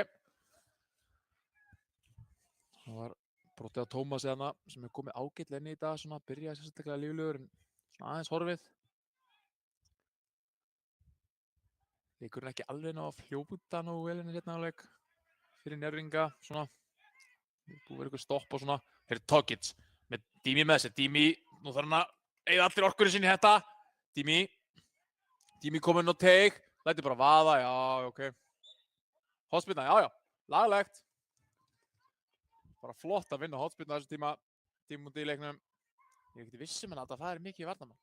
Speaker 1: Það var brotið á Tómasi hérna sem er komið ágætlega inn í dag, svona byrjaði sérstaklega líflegur en svona aðeins horfið. Leikurinn ekki alveg ná að fljóta nú vel inn í hérna áleik fyrir Njörvinga, svona. Búið verið eitthvað stopp og svona. Hér er Tokic með Dimi með sér. Dimi, nú þarf hann að eyða allir orkunni sinni í þetta. Dimi kominn á teig, lætur bara vaða, já, ok. Hotspinna, já, laglegt. Bara flott að vinna hotspinna þessu tímúti í leiknum. Ég er ekki vissum en að það er mikið í varnarmann.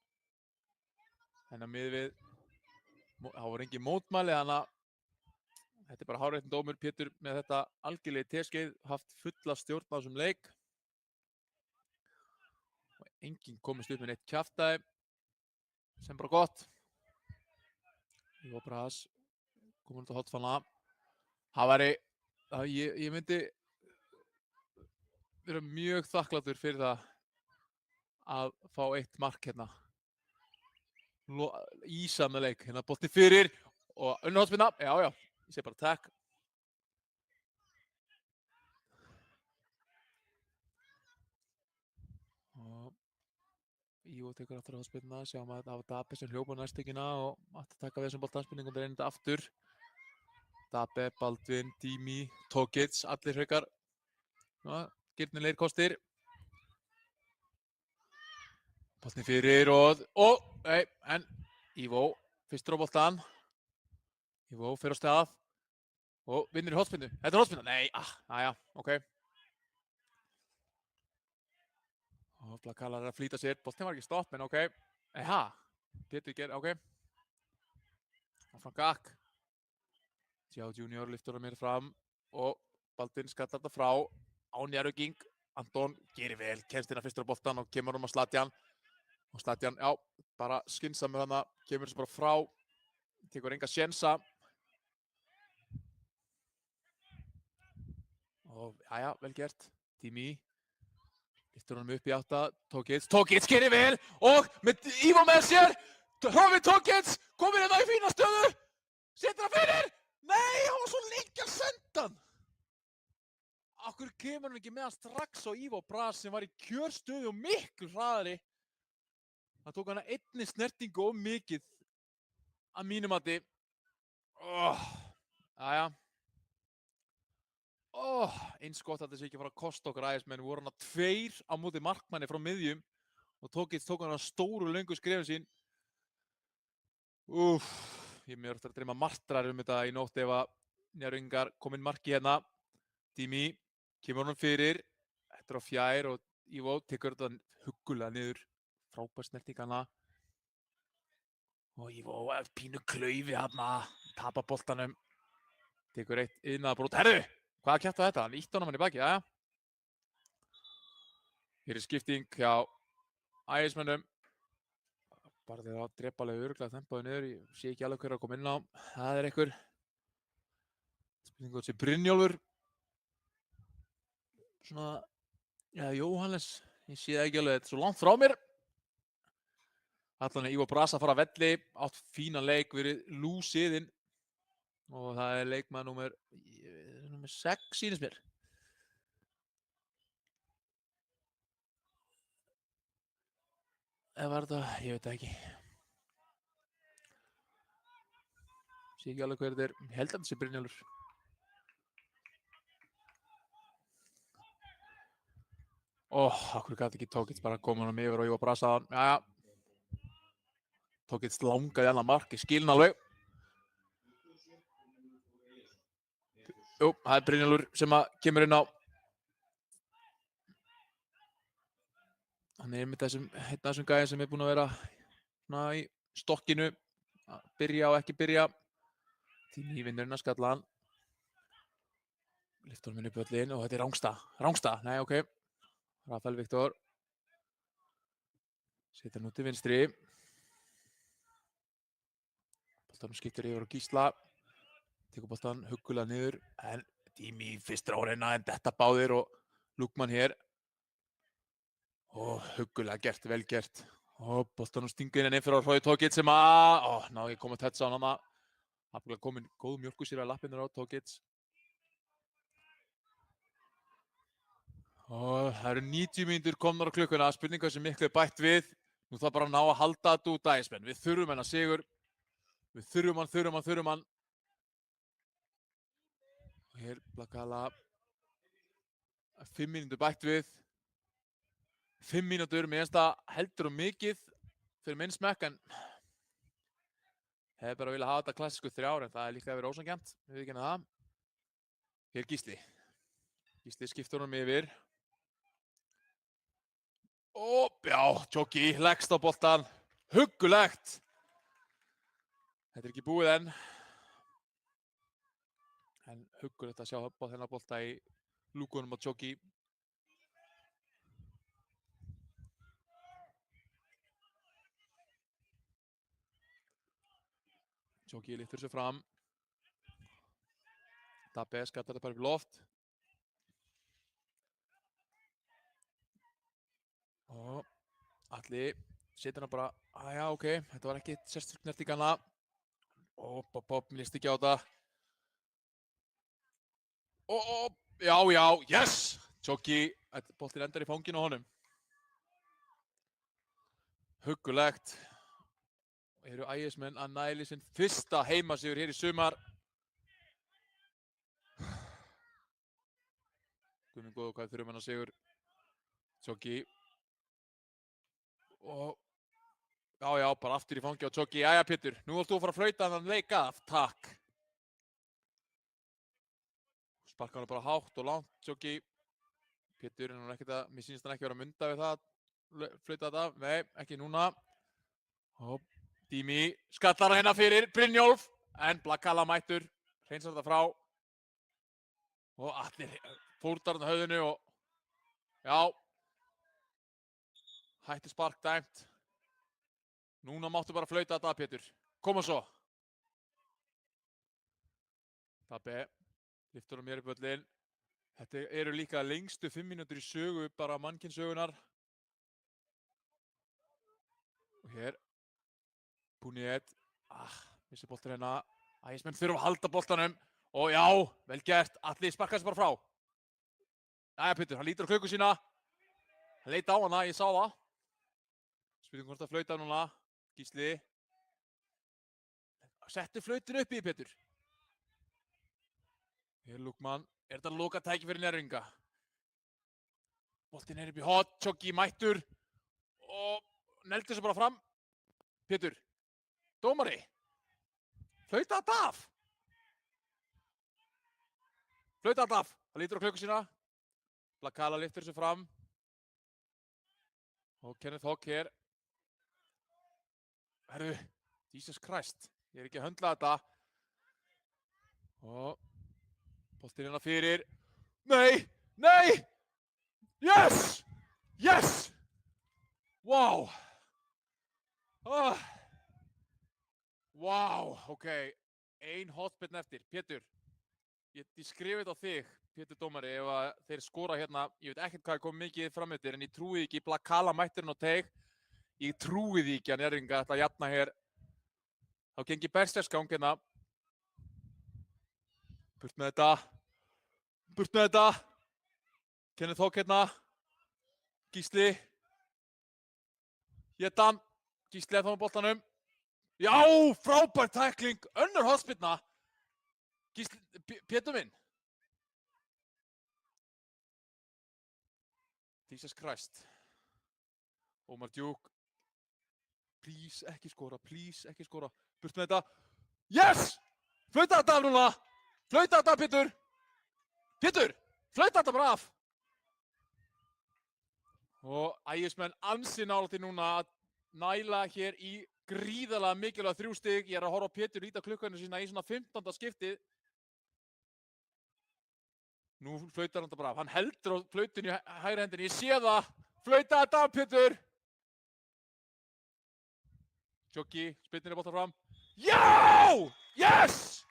Speaker 1: En að mið við, það voru engin mótmæli, þannig að þetta er bara hárréttin dómur. Pétur með þetta algjörlega teskeið haft fulla stjórn á þessum leik. Og enginn komist upp með neitt kjaftaði, sem bara gott. Ívar Bragas komur út á hotfanna. Það væri, ég myndi vera mjög þakklátur fyrir það að fá 1 mark hérna. Ísa með leik, hérna bolti fyrir og önnur hotspinna, já, ég segi bara takk. Og Ívo tekur aftur á hotspinna, sjáum að það var Dabe sem hljópa á næstökina og átti að taka við þessum boltanspenningum og reynir þetta aftur. Dabe, Baldvin, Dimi, Tokic, allir hraukar. Girnilegir kostir. Boltin fyrir en Ívo fyrstur á boltan. Ívo fer á stað og vinnur í hotspinnu. Þetta er hotspinna, nei, ok. Og Blakalar er að flýta sér, boltin var ekki stopp, en ok. Pétur ger, ok. Áfram Gakk. Sjá Junior lyftur hann mér fram og Baldvin skallar þetta frá. Á Njárvíking, Anton gerir vel, kemst inn að fyrstur á boltan og kemur að Sladjan. Og Sladjan, já, bara skynsamur hana, kemur þessu bara frá, tekur enga sjensa. Og vel gert, Dimi. Lyftur honum upp í 8, Tokic gerir vel og með Ívo með sér, Hrafn Tokic kominn hérna í fína stöðu, setur hann fyrir, nei, hann var svo lengi að senda hann. Akkur kemur hann ekki með hann strax á Ívo Bragas sem var í kjörstöðu og miklu hraðari. Það tók hana einni snertingu og mikið að mínum mati. Eins gott að þessi ekki fara að kosta okkur Ægismenn. Voru hana 2 á móti markmanni frá miðjum og Tokic tók hana stóru löngu skrefin sín. Ég mér eftir að dreyma martrar þetta í nótt ef að Njárvíkingar kominn marki hérna. Dimi kemur honum fyrir, þetta er á fjær og Ívo tekur þetta huggulega niður. Frábær snerting hana. Og Ívo pínu klaufi hana, tapar boltanum. Tekur eitt iðnaðarbrot. Herðu! Hvað kjaftaði þetta? Hann ítti honum hann í baki, Hér er skipting hjá Ægismönnum. Bara þegar það drepa alveg örugglega tempaði niður. Ég sé ekki alveg hver að koma inn á. Það er einhver. Spurningu þessi Brynjólfur. Svona, Jóhannes. Ég sé það ekki alveg, þetta er svo langt frá mér. Allan er Ívo Bragas að fara að velli. Átt fínan leik, verið lúsiðinn. Og það er leikmaður númer 6 sýnist mér. Eða var þetta, ég veit það ekki. Sé ekki alveg hver þetta er. Ég held að þetta sé Brynjólfur. Akkur gæti ekki Tokic bara koma honum yfir og Ívo Bragas að hann. Tokic langaði annað mark, ég skil hann alveg. Jú, það Brynjólfur sem að kemur inn á. Hann með einn af þessum gæðin sem búinn að vera svona í stokkinu. Að byrja og ekki byrja. Tími í vinnurinn að skalla hann. Lyftur hann upp öllin og þetta Rangsta. Rangsta, nei, ok. Rafael Viktor. Setur hann út til vinstri. Boltanum skiptir yfir á Gísla. Tekur boltan huggulega niður. En tími í fyrsta áreina en þetta báðir og Lukman hér. Og huggulega gert, vel gert. Og boltanum stingur inn fyrir á Hrói Tókic sem að... náðu ekki komið þetta á hana. Það er komin góð mjólkusýra í lappirnar á Tókic. Og það eru 90 mínútur komnar á klukkuna. Spurningar sem miklu bætt við. Nú þarf bara að ná að halda þetta út ægismenn. Við þurfum hennar sigur. Við þurfum hann. Og hér Blakala. 5 mínútur bætt við. 5 mínútur, mér finnst það heldur og mikið fyrir minn smekk, en hefði bara viljað hafa þetta klassísku 3 en það er líklega verið ósanngjarnt, við veit ekki henni það. Hér Gísli. Gísli skiptur honum yfir. Og já, Tjóki, leggst á boltan. Huggulegt. Þetta er ekki búið enn. En huggulegt að sjá þennan bolta í lúkunum á Tjóki. Tjóki lyftur sig fram. Dabbe skattar þetta bara upp í loft. Og Atli setur hann bara, já, ok, þetta var ekki sérstök snertingana. Og Bob líst ekki á þetta. Og, já, yes! Tjóki, boltinn endar í fanginu á honum. Huggulegt. Eru ægismenn að næli sinn fyrsta heimasigur hér í sumar. Guðmund góðu, hvað þurfum hann að sigur. Tjóki. Og já, bara aftur í fangi á Tjóki. Jæja, Pétur, nú ættu að fara að flauta þann leik af. Takk. Sparka hann bara hátt og langt, Tjóki. Pétur, mér sýnist hann ekki vera að munda við það. Flauta þetta af. Nei, ekki núna. Og Dími skallar hérna fyrir Brynjólf, en Blakala mættur, hreinsar þetta frá. Og allir fórnar hann höfðinu og já, hætti spark dæmt. Núna máttu bara flauta þetta, Pétur. Koma svo. Dabbe, lyftur hann mér upp völlin. Þetta eru líka lengstu 5 mínútur í sögu, bara mannkynssögunar. Og hér. Puniet, missi boltur hérna. Ægismenn þurfa að halda boltanum. Og já, vel gert. Atli sparkar þessu bara frá. Jæja, Pétur, hann lítur á klukku sína. Hann leit á hana, ég sá það. Spurning hvort að flauta núna. Gísli. Settu flautinu upp í, Pétur. Hér Lukman. Er þetta loka tæki fyrir Njörvinga? Boltinn er upp í hot. Tjóki mættur. Og neldi þessu bara fram. Pétur. Dómari, flauta þetta af. Flauta þetta af. Það lítur á klukku sína. Blakala lyftir þessu fram. Og Kenneth Hogg hér. Herru, Jesus Christ. Ég er ekki að höndla þetta. Og boltinn hérna fyrir. Nei! Yes! Wow. Wow, ok. Ein hotspinn eftir. Pétur, ég skrifa þetta á þig, Pétur dómari, ef að þeir skora hérna. Ég veit ekkert hvað kom mikið framöftir, en ég trúi ekki. Blakala mættir hann á teig. Ég trúi því ekki að Njörvinga ætla að jafna hér. Þá gengi berserksgang hérna. Burt með þetta. Kenneth Hogg hérna. Gísli. Jetan. Gísli að þá með boltanum. Já, frábær tækling, önnur hotspinna. Gísli, Pétur minn. Jesus Christ. Ómar Djúk. Please, ekki skora. Burt með þetta. Yes! Flauta þetta af núna. Flauta þetta, Pétur. Pétur, flauta þetta bara af. Og Ægismenn ansi nálægt í núna að næla hér í gríðarlega mikilvæg 3 stig. Ég að horfa á Pétur líta klukkanu sína í svona 15. skiptið. Nú flautar hann þetta bara af. Hann heldur á flautinu í hægri hendinni. Ég sé það. Flauta þetta af, Pétur. Tjokki, spynnir bolta fram. Já! Yes!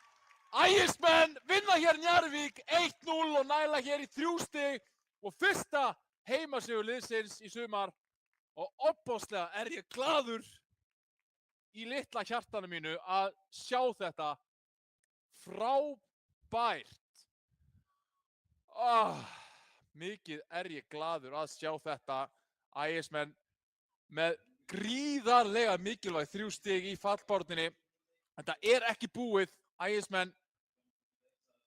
Speaker 1: Ægismenn vinna hér Njarðvík 1-0 og næla hér í 3 stig og fyrsta heimasigur liðsins í sumar og opbóðslega er ég glaður í litla hjartanu mínu að sjá þetta. Frábært. Mikið er ég glaður að sjá þetta. Ægismenn með gríðarlega mikilvæg 3 stig í fallbárunni. Þetta er ekki búið. Ægismenn,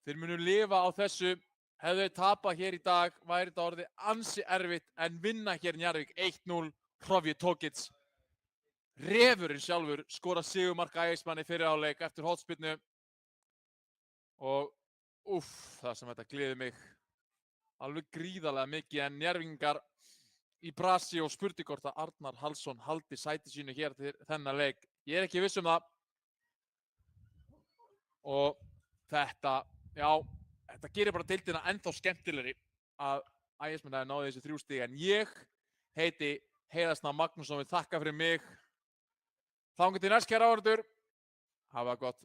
Speaker 1: þeir munu lifa á þessu. Hefðu þeir tapað hér í dag, væri þetta orðið ansi erfitt en vinna hér Njarðvík 1-0. Hrafji Tókic, refurinn sjálfur, skora sigurmark Ægismanni fyrir hálfleik eftir hornspyrnu. Og það sem þetta gleði mig alveg gríðarlega mikið en Njarðvíkingar í brasi og spurði hvort að Arnar Hallsson haldi sæti sínu hér til þennan leik. Ég er ekki viss um það. Og þetta, já, þetta gerir bara deildina ennþá skemmtilegri að Ægismenn hafi náði þessi 3 stig en ég heiti Heiðar Snær Magnússon, við þakka fyrir mig. Þangað til næst, kæra áhorfendur. Hafa það gott.